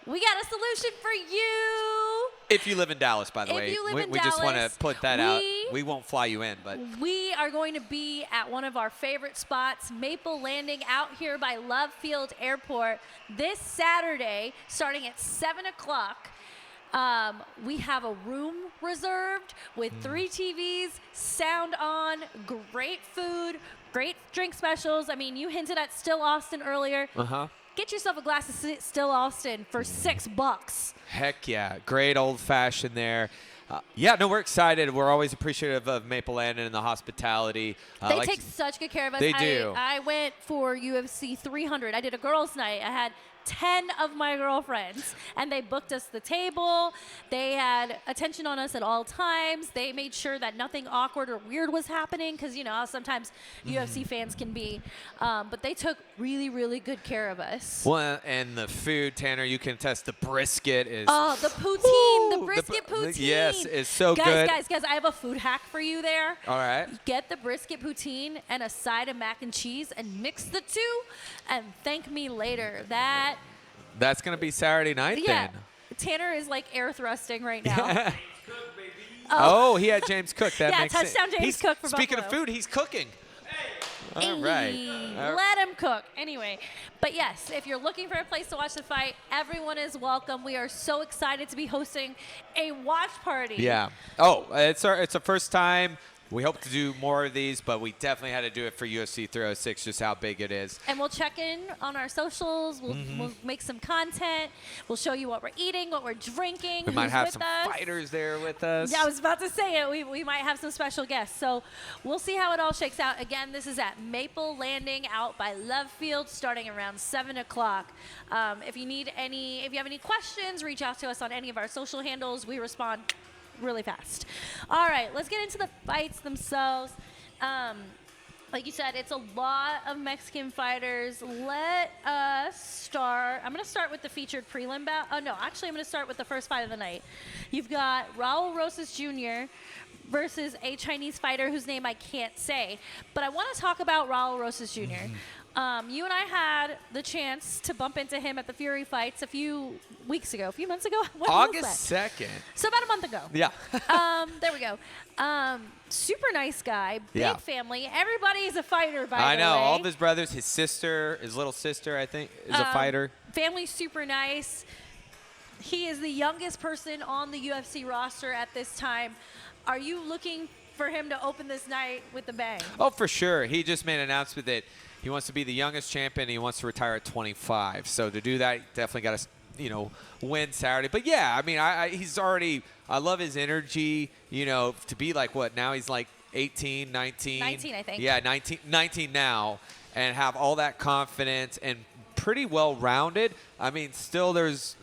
We got a solution for you. If you live in Dallas, by the If way. you live in we just want to Dallas, put that out. We won't fly you in, but We are going to be at one of our favorite spots, Maple Landing, out here by Love Field Airport, this Saturday, starting at 7 o'clock. We have a room reserved with 3 TVs, sound on, great food, great drink specials. I mean, you hinted at Still Austin earlier. get yourself a glass of Still Austin for $6. Heck yeah. Great old-fashioned there. Yeah, no, we're excited. We're always appreciative of Maple Landing and the hospitality. They take such good care of us. They do. I went for UFC 300. I did a girls' night. I had 10 of my girlfriends, and they booked us the table. They had attention on us at all times. They made sure that nothing awkward or weird was happening, because you know how sometimes UFC fans can be. But they took really, really good care of us. Well, and the food, Tanner, you can test the brisket is. Oh, the poutine, the brisket poutine. Yes, it's so guys, good. Guys, I have a food hack for you there. All right. Get the brisket poutine and a side of mac and cheese and mix the two, and thank me later. That's going to be Saturday night Yeah. then. Tanner is like air thrusting right now. Oh, he had James Cook. That Yeah, makes sense. touchdown James Cook for Speaking Buffalo. of food, he's cooking. All right. Let him cook. Anyway, but yes, if you're looking for a place to watch the fight, everyone is welcome. We are so excited to be hosting a watch party. Yeah. Oh, it's our first time. We hope to do more of these, but we definitely had to do it for UFC 306, just how big it is. And we'll check in on our socials. We'll make some content. We'll show you what we're eating, what we're drinking. We might have who's some with us. fighters there with us. Yeah, I was about to say it. We might have some special guests. So we'll see how it all shakes out. Again, this is at Maple Landing out by Love Field starting around 7 o'clock. If you have any questions, reach out to us on any of our social handles. We respond really fast. All right, let's get into the fights themselves. Like you said, it's a lot of Mexican fighters. Let us start. I'm going to start with the featured prelim bout. Oh, no, actually, I'm going to start with the first fight of the night. You've got Raul Rosas Jr. versus a Chinese fighter whose name I can't say. But I want to talk about Raul Rosas Jr. You and I had the chance to bump into him at the Fury fights a few months ago. When August 2nd. So about a month ago. Yeah. There we go. Super nice guy, big Yeah. family. Everybody is a fighter, by the way. I know. All of his brothers, his little sister, I think, is a fighter. Family's super nice. He is the youngest person on the UFC roster at this time. Are you looking for him to open this night with a bang? Oh, for sure. He just made an announcement that he wants to be the youngest champion. And he wants to retire at 25. So to do that, he definitely got to, win Saturday. But yeah, I mean, he's already. I love his energy. To be like what now? He's like 18, 19. 19, I think. Yeah, 19 now, and have all that confidence and pretty well rounded. I mean, still there's.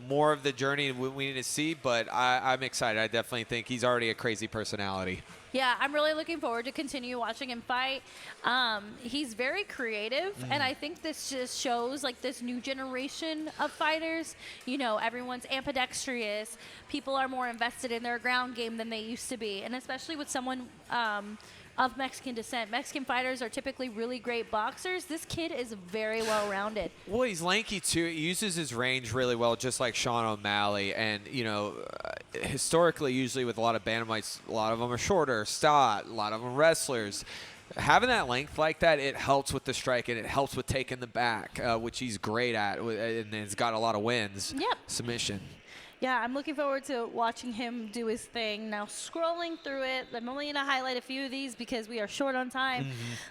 More of the journey we need to see, but I'm excited. I definitely think he's already a crazy personality. Yeah, I'm really looking forward to continue watching him fight. He's very creative, and I think this just shows like this new generation of fighters. Everyone's ambidextrous. People are more invested in their ground game than they used to be, and especially with someone of Mexican descent. Mexican fighters are typically really great boxers. This kid is very well-rounded. Well, he's lanky, too. He uses his range really well, just like Sean O'Malley. And, historically, usually with a lot of bantamweights, a lot of them are shorter, stout, a lot of them wrestlers. Having that length like that, it helps with the strike, and it helps with taking the back, which he's great at, and he's got a lot of wins. Yep. Submission. Yeah, I'm looking forward to watching him do his thing. Now, scrolling through it, I'm only going to highlight a few of these because we are short on time.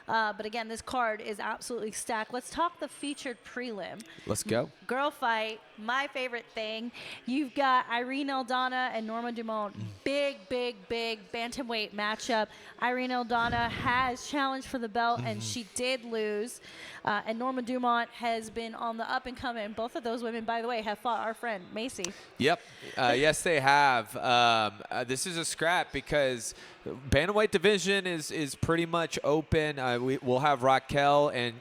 But again, this card is absolutely stacked. Let's talk the featured prelim. Let's go. Girl fight, my favorite thing. You've got Irene Aldana and Norma Dumont. Big bantamweight matchup. Irene Aldana has challenged for the belt, and she did lose. And Norma Dumont has been on the up and coming. Both of those women, by the way, have fought our friend Macy. Yep. Yes, they have. This is a scrap because bantamweight division is pretty much open. We'll have Raquel and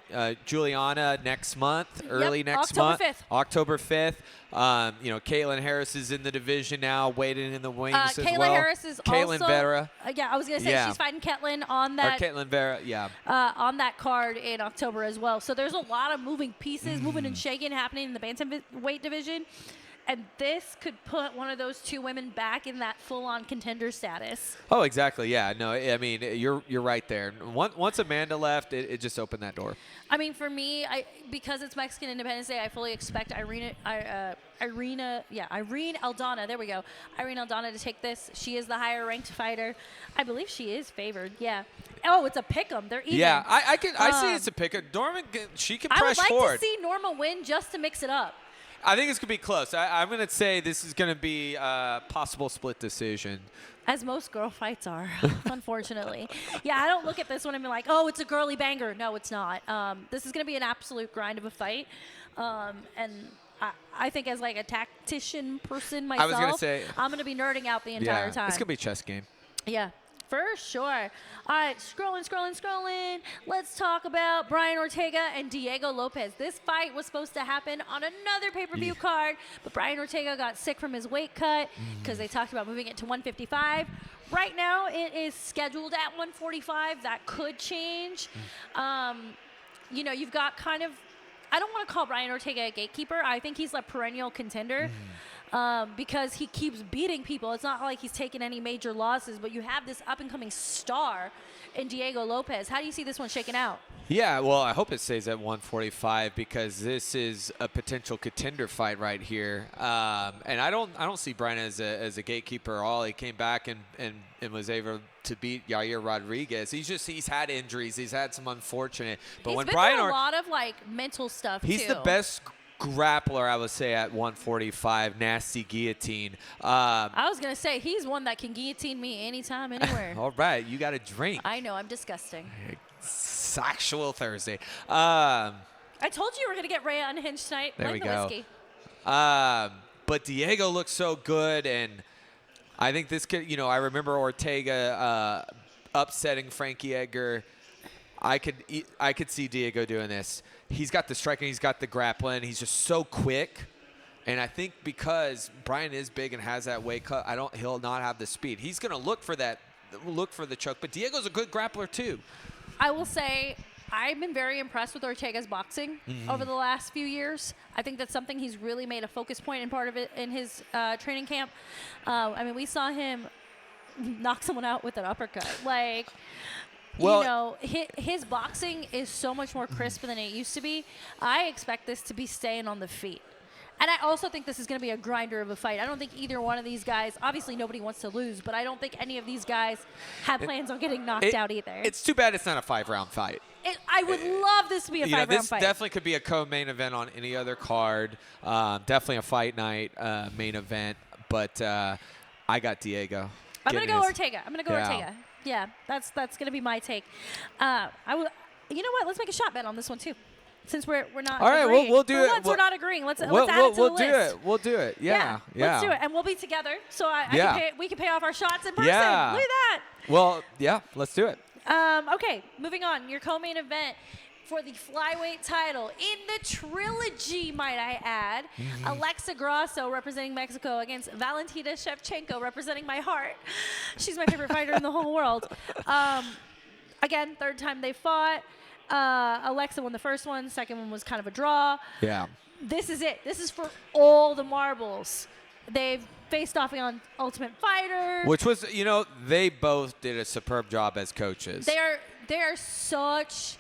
Juliana next month, early next month. October 5th. Caitlin Harris is in the division now, waiting in the wings as Caitlin well. Harris is Caitlin also. Vera. Yeah, I was gonna say she's fighting Ketlin on that. Or Caitlin Vera, yeah. On that card in October as well. So there's a lot of moving pieces, moving and shaking happening in the bantamweight division. And this could put one of those two women back in that full-on contender status. Oh, exactly. Yeah. No, I mean, you're right there. Once Amanda left, it just opened that door. I mean, for me, because it's Mexican Independence Day, I fully expect Irene Aldana. There we go. Irene Aldana to take this. She is the higher-ranked fighter. I believe she is favored. Yeah. Oh, it's a pick'em. They're even. Yeah, I see it's a pick. Norman, she can press I would like forward. to see Norma win just to mix it up. I think it's going to be close. I'm going to say this is going to be a possible split decision. As most girl fights are, unfortunately. Yeah, I don't look at this one and be like, oh, it's a girly banger. No, it's not. This is going to be an absolute grind of a fight. And I think as like a tactician person myself, I was going to say, I'm going to be nerding out the entire time. It's going to be a chess game. Yeah. For sure. All right, scrolling. Let's talk about Brian Ortega and Diego Lopez. This fight was supposed to happen on another pay-per-view card, but Brian Ortega got sick from his weight cut because they talked about moving it to 155. Right now, it is scheduled at 145. That could change. You've got kind of, I don't want to call Brian Ortega a gatekeeper. I think he's a perennial contender. Because he keeps beating people. It's not like he's taken any major losses, but you have this up-and-coming star in Diego Lopez. How do you see this one shaking out? Yeah, well, I hope it stays at 145 because this is a potential contender fight right here. And I don't see Brian as a gatekeeper at all. He came back and was able to beat Yair Rodriguez. He's had injuries. He's had some unfortunate. But He's when been Brian through a lot of mental stuff he's too. the best grappler, I would say, at 145. Nasty guillotine. I was gonna say he's one that can guillotine me anytime, anywhere. All right, you got a drink. I know, I'm disgusting. Sexual Thursday. I told you were gonna get Rayya unhinged tonight. There we the go. whiskey. But Diego looks so good, and I think this could. I remember Ortega upsetting Frankie Edgar. I could see Diego doing this. He's got the striking, he's got the grappling, he's just so quick. And I think because Brian is big and has that weight cut, he'll not have the speed. He's going to look for the choke, but Diego's a good grappler too. I will say I've been very impressed with Ortega's boxing over the last few years. I think that's something he's really made a focus point and part of it in his training camp. We saw him knock someone out with an uppercut. His boxing is so much more crisp than it used to be. I expect this to be staying on the feet. And I also think this is going to be a grinder of a fight. I don't think either one of these guys, obviously nobody wants to lose, but I don't think any of these guys have plans on getting knocked out either. It's too bad it's not a 5-round fight. I would love this to be a 5-round fight. This definitely could be a co-main event on any other card. Definitely a fight night main event. But I got Diego. I'm going to go Ortega. Ortega. Yeah, that's going to be my take. You know what? Let's make a shot bet on this one too, since we're not. All right, agreeing. we'll do it. Once we're not agreeing, let's add it to the list. We'll do it. Yeah. Let's do it, and we'll be together. So we can pay off our shots in person. Yeah. Look at that. Well, yeah, let's do it. Okay, moving on. Your co-main event for the flyweight title in the trilogy, might I add. Alexa Grasso representing Mexico against Valentina Shevchenko representing my heart. She's my favorite fighter in the whole world. Again, third time they fought. Alexa won the first one. Second one was kind of a draw. Yeah. This is it. This is for all the marbles. They've faced off on Ultimate Fighter. Which was, they both did a superb job as coaches. They are such...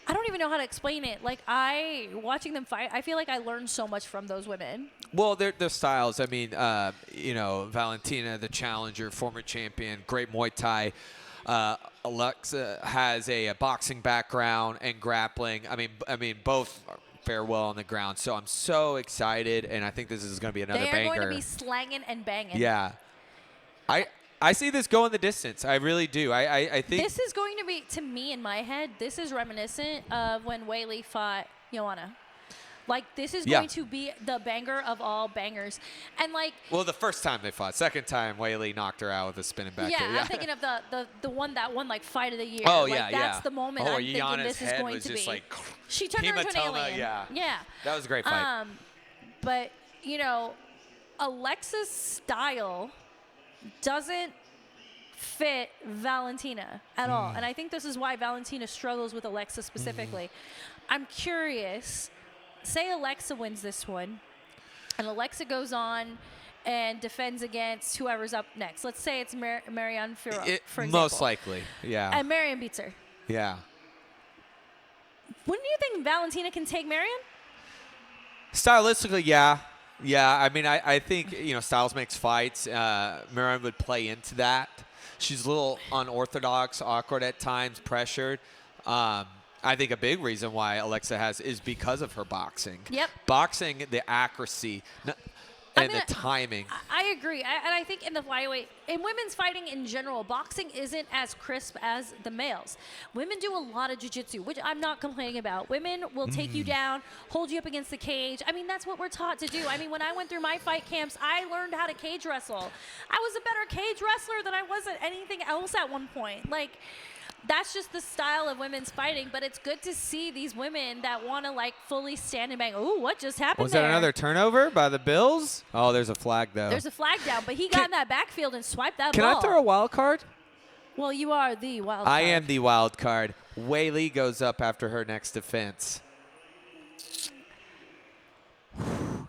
I don't even know how to explain it. Watching them fight, I feel like I learned so much from those women. Well, their styles. I mean, Valentina, the challenger, former champion, great Muay Thai. Alexa has a boxing background and grappling. I mean, both fare well on the ground. So I'm so excited, and I think this is going to be another banger. They are going to be slanging and banging. Yeah. I see this going the distance. I really do. I think this is going to be, to me in my head, this is reminiscent of when Weili fought Joanna. This is going to be the banger of all bangers. And well, the first time they fought. Second time, Weili knocked her out with a spinning back kick. I'm thinking of the one that won fight of the year. Oh, That's the moment I'm thinking Joanna's this is going to be. She turned her into an alien. Yeah. That was a great fight. But, Alexa's style doesn't fit Valentina at all. And I think this is why Valentina struggles with Alexa specifically. I'm curious, say Alexa wins this one. and Alexa goes on and defends against whoever's up next. Let's say it's Marianne Ferro, for example. Most likely, yeah. And Marianne beats her. Yeah. Wouldn't you think Valentina can take Marianne? Stylistically, yeah. Yeah, I mean, I think, styles makes fights. Marianne would play into that. She's a little unorthodox, awkward at times, pressured. I think a big reason why Alexa is because of her boxing. Yep. Boxing, the accuracy, and the timing. I agree. And I think in the flyweight, in women's fighting in general, boxing isn't as crisp as the males. Women do a lot of jiu-jitsu, which I'm not complaining about. Women will take you down, hold you up against the cage. I mean, that's what we're taught to do. I mean, when I went through my fight camps, I learned how to cage wrestle. I was a better cage wrestler than I was at anything else at one point. Like, that's just the style of women's fighting, but it's good to see these women that want to fully stand and bang. Ooh, what just happened Was there? that another turnover by the Bills? Oh, there's a flag, though. There's a flag down, but he got in that backfield and swiped that ball. Can I throw a wild card? Well, you are the wild card. I am the wild card. Weili goes up after her next defense.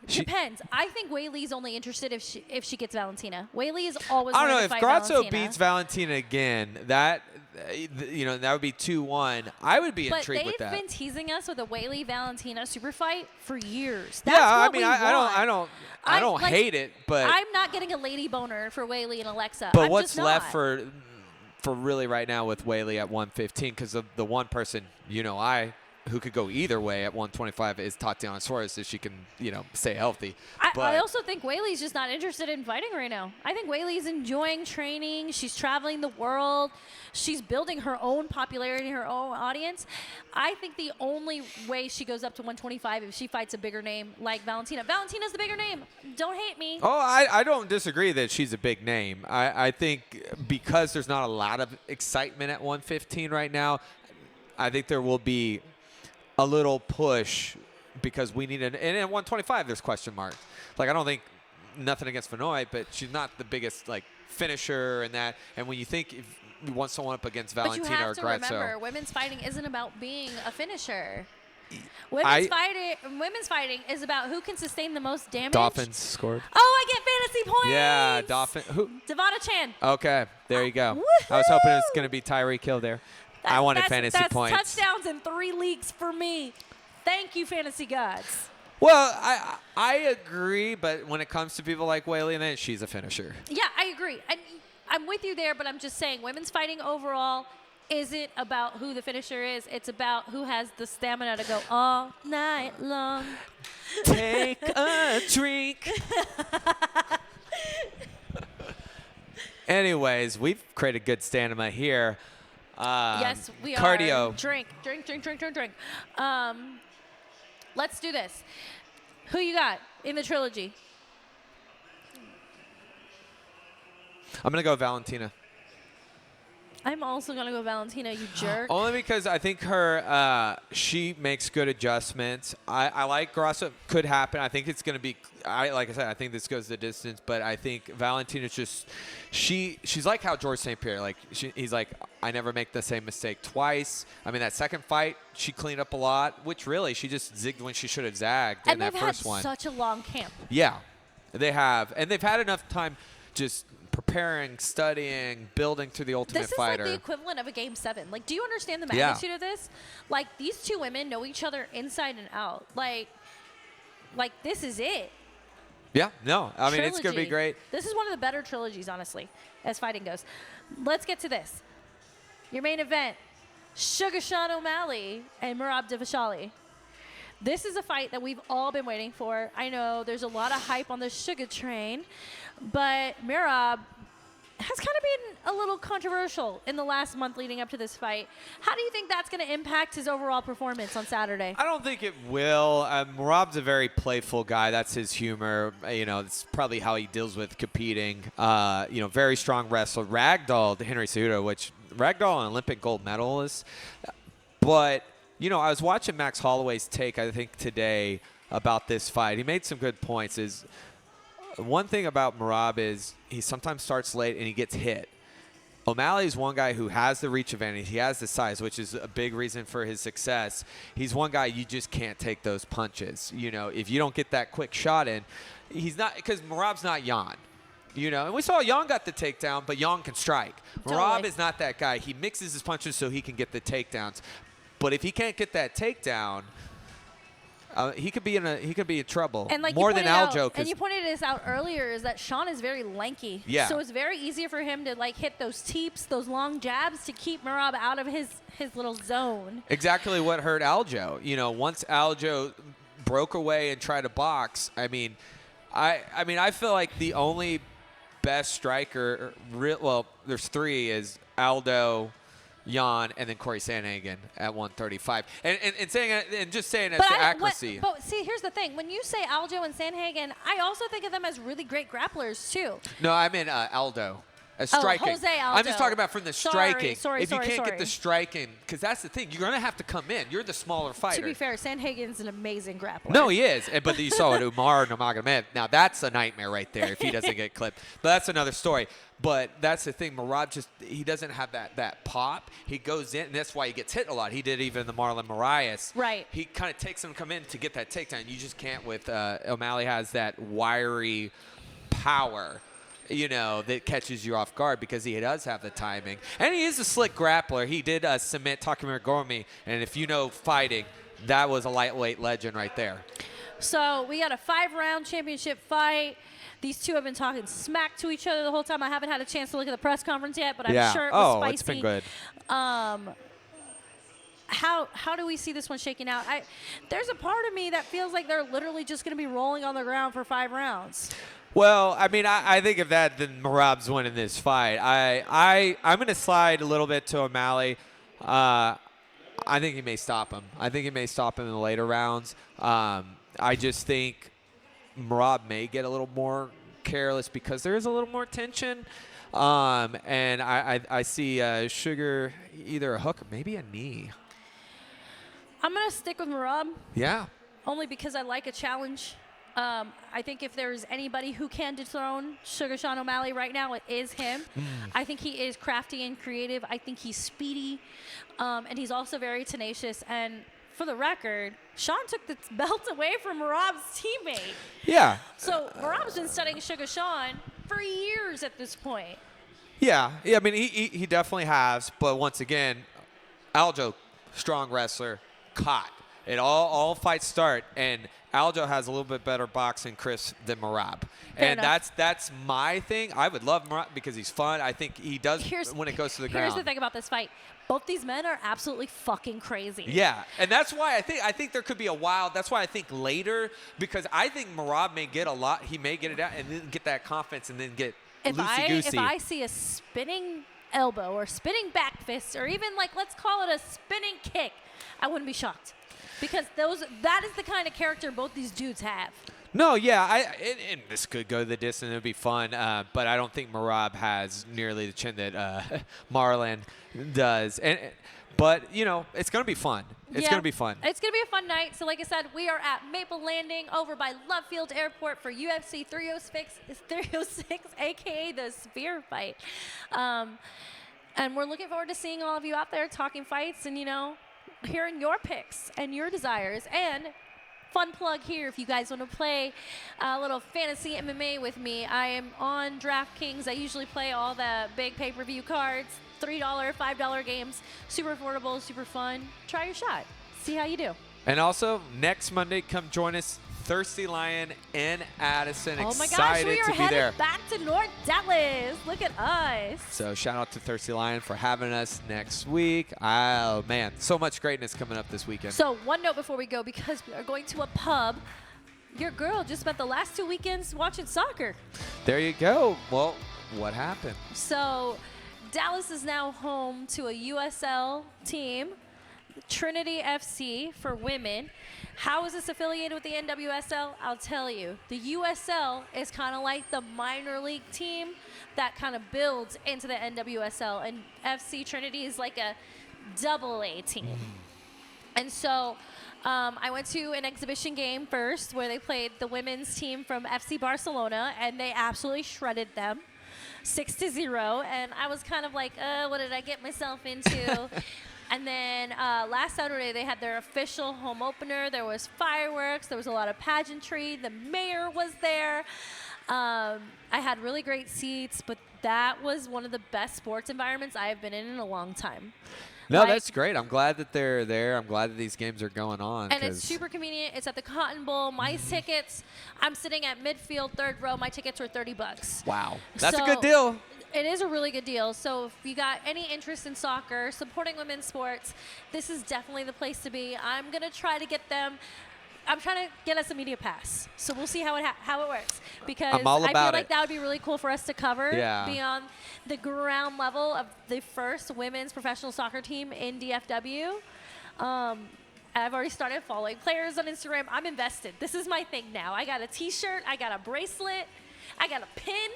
Depends. I think Weili's only interested if she gets Valentina. Weili is always. I don't know if Grasso Valentina. beats Valentina again. That that would be 2-1. I would be intrigued with But that. they've been teasing us with a Weili Valentina super fight for years. Yeah, That's I what mean, we want. I don't hate it, but I'm not getting a lady boner for Weili and Alexa. but I'm what's just not. left for really right now with Weili at 115? Because the one person who could go either way at 125 is Tatiana Suarez if she can stay healthy. I also think Weili's just not interested in fighting right now. I think Weili's enjoying training. She's traveling the world. She's building her own popularity, her own audience. I think the only way she goes up to 125 is if she fights a bigger name like Valentina. Valentina's the bigger name. Don't hate me. Oh, I don't disagree that she's a big name. I think because there's not a lot of excitement at 115 right now, I think there will be a little push because we need and at 125 there's question marks. I don't think nothing against Vinoy, but she's not the biggest finisher and that. And when you think if you want someone up against Valentina or But you Grasso, have to remember, women's fighting isn't about being a finisher. Women's fighting is about who can sustain the most damage. Dolphins scored. Oh, I get fantasy points. Yeah, Dolphin. Who? Devonta Chan. Okay, there you go. Woohoo! I was hoping it was going to be Tyreek Hill there. I wanted fantasy points. That's touchdowns in 3 leagues for me. Thank you, fantasy gods. Well, I agree, but when it comes to people like Weili, then she's a finisher. Yeah, I agree. I'm with you there, but I'm just saying women's fighting overall isn't about who the finisher is. It's about who has the stamina to go all night long. Take a drink. Anyways, we've created good stamina here. Yes, we cardio. are. Drink. Let's do this. Who you got in the trilogy? I'm going to go Valentina. I'm also going to go Valentina, you jerk. Only because I think she makes good adjustments. I like Grasso. Could happen. I think it's going to be, like I said, I think this goes the distance, but I think Valentina's just, she's like how George St. Pierre, he's like, I never make the same mistake twice. I mean, that second fight, she cleaned up a lot, which really, she just zigged when she should have zagged in that first one. And they've had such a long camp. Yeah, they have. And they've had enough time just preparing, studying, building to the Ultimate Fighter. This is the equivalent of a Game 7. Do you understand the magnitude of this? These two women know each other inside and out. This is it. Yeah, no. I mean, Trilogy. it's going to be great. This is one of the better trilogies, honestly, as fighting goes. Let's get to this. Your main event, Sugar Sean O'Malley and Merab Dvalishvili. This is a fight that we've all been waiting for. I know there's a lot of hype on the Sugar train, but Merab has kind of been a little controversial in the last month leading up to this fight. How do you think that's going to impact his overall performance on Saturday? I don't think it will. Merab's a very playful guy. That's his humor. It's probably how he deals with competing. Very strong wrestler. Ragdoll to Henry Cejudo, which Ragdoll an Olympic gold medalist. But I was watching Max Holloway's take, I think, today about this fight. He made some good points. One thing about Merab is he sometimes starts late and he gets hit. O'Malley's one guy who has the reach advantage. He has the size, which is a big reason for his success. He's one guy you just can't take those punches. You know, if you don't get that quick shot in, he's not, because Merab's not Jan. You know, and we saw Jan got the takedown, but Jan can strike. Merab is not that guy. He mixes his punches so he can get the takedowns. But if he can't get that takedown, he could be in trouble. And like more than Aljo. And you pointed this out earlier, is that Sean is very lanky. Yeah. So it's very easy for him to like hit those teeps, those long jabs, to keep Merab out of his little zone. Exactly what hurt Aljo. You know, once Aljo broke away and tried to box, I mean, I feel like the only best striker, well, there's three, is Aldo, Jan, and then Corey Sandhagen at 135. And saying, and just saying as to accuracy. But see, here's the thing. When you say Aljo and Sandhagen, I also think of them as really great grapplers, too. No, I meant Aldo. As striking. Jose Aldo. I'm just talking about from the striking. Sorry, if you can't get the striking, because that's the thing, you're going to have to come in. You're the smaller fighter. To be fair, Sandhagen's an amazing grappler. No, he is. But you saw it, Umar Nurmagomedov. Now, that's a nightmare right there if he doesn't get clipped. But that's another story. But that's the thing. Merab he doesn't have that pop. He goes in, and that's why he gets hit a lot. He did even in the Marlon Moraes. Right. He kind of takes him to come in to get that takedown. You just can't with O'Malley has that wiry power, you know, that catches you off guard because he does have the timing. And he is a slick grappler. He did submit Takemura Gomi, and if you know fighting, that was a lightweight legend right there. So we got a 5-round championship fight. These two have been talking smack to each other the whole time. I haven't had a chance to look at the press conference yet, but I'm sure it was spicy. It's been good. How do we see this one shaking out? There's a part of me that feels like they're literally just going to be rolling on the ground for 5 rounds. Well, I mean, I think of that, then Merab's winning this fight. I'm going to slide a little bit to O'Malley. I think he may stop him. I think he may stop him in the later rounds. I just think Merab may get a little more careless because there is a little more tension. And I see Sugar either a hook or maybe a knee. I'm going to stick with Merab. Yeah. Only because I like a challenge. I think if there's anybody who can dethrone Sugar Sean O'Malley right now, it is him. I think he is crafty and creative. I think he's speedy. And he's also very tenacious. And for the record, Sean took the belt away from Merab's teammate. Yeah. So Merab's been studying Sugar Sean for years at this point. Yeah. I mean, he definitely has. But once again, Aljo, strong wrestler, caught. It all fights start, and Aljo has a little bit better boxing, Chris, than Merab. And that's my thing. I would love Merab because he's fun. I think he does when it goes to the ground. Here's the thing about this fight. Both these men are absolutely fucking crazy. Yeah, and that's why I think there could be a wild. That's why I think later, because I think Merab may get a lot. He may get it out and then get that confidence and then get loosey-goosey. If I see a spinning elbow or spinning back fist or even, like, let's call it a spinning kick, I wouldn't be shocked. Because that is the kind of character both these dudes have. No, yeah, and this could go the distance. It would be fun, but I don't think Merab has nearly the chin that Marlon does. But, you know, it's going to be fun. It's going to be fun. It's going to be a fun night. So, like I said, we are at Maple Landing over by Love Field Airport for UFC 306, a.k.a. the Spear fight. And we're looking forward to seeing all of you out there talking fights and, you know, hearing your picks and your desires. And fun plug here, if you guys want to play a little fantasy MMA with me, I am on DraftKings. I usually play all the big pay-per-view cards, $3, $5 games. Super affordable, super fun. Try your shot. See how you do. And also, next Monday, come join us, Thirsty Lion in Addison. Oh my Excited gosh, we are to be headed there. back to North Dallas. Look at us. So shout out to Thirsty Lion for having us next week. Oh, man, so much greatness coming up this weekend. So one note before we go, because we are going to a pub, your girl just spent the last 2 weekends watching soccer. There you go. Well, what happened? So Dallas is now home to a USL team, Trinity FC for women. How is this affiliated with the NWSL? I'll tell you. The USL is kind of like the minor league team that kind of builds into the NWSL, and FC Trinity is like a AA team. And so I went to an exhibition game first where they played the women's team from FC Barcelona, and they absolutely shredded them. 6-0, and I was kind of like, what did I get myself into? And then last Saturday, they had their official home opener. There was fireworks. There was a lot of pageantry. The mayor was there. I had really great seats, but that was one of the best sports environments I have been in a long time. No, Like, that's great. I'm glad that they're there. I'm glad that these games are going on. and it's super convenient. It's at the Cotton Bowl. My tickets, I'm sitting at midfield, third row. My tickets were $30. Wow. That's a So, good deal. It is a really good deal. So if you got any interest in soccer, supporting women's sports, this is definitely the place to be. I'm going to try to get them. I'm trying to get us a media pass. So we'll see how it works. Because I'm all I feel about like it. that would be really cool for us to cover. Yeah. Be on the ground level of the first women's professional soccer team in DFW. I've already started following players on Instagram. I'm invested. This is my thing now. I got a T-shirt. I got a bracelet. I got a pin,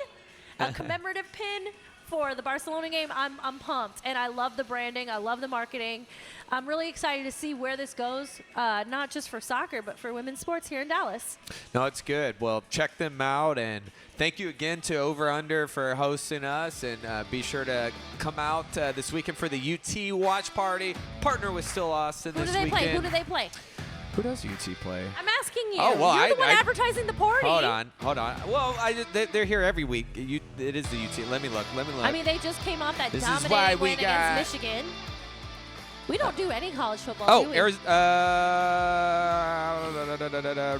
a commemorative pin for the Barcelona game. I'm pumped, and I love the branding. I love the marketing. I'm really excited to see where this goes, not just for soccer, but for women's sports here in Dallas. No, it's good. Well, check them out, and thank you again to Over Under for hosting us, and be sure to come out this weekend for the UT watch party. Partner with Still Austin Who this do they weekend. play? Who do they play? Who does UT play? I'm asking you. Oh, well, You're the one I- advertising the party. Hold on. Well, they're here every week. It is the UT. Let me look. I mean, they just came off that This is why dominating we win got- against Michigan. We don't do any college football, do Oh, we? Arizona.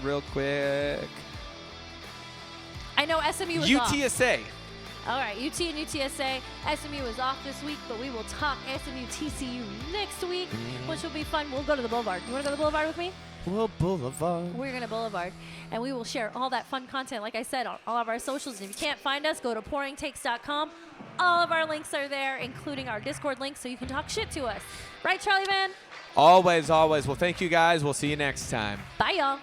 Real quick. I know SMU was off. UTSA. All right, UT and UTSA. SMU is off this week, but we will talk SMU TCU next week, which will be fun. We'll go to the Boulevard. You want to go to the Boulevard with me? Well, Boulevard. We're going to Boulevard, and we will share all that fun content, like I said, on all of our socials. And if you can't find us, go to pouringtakes.com. All of our links are there, including our Discord link, so you can talk shit to us. Right, Charlie Van? Always, always. Well, thank you guys. We'll see you next time. Bye, y'all.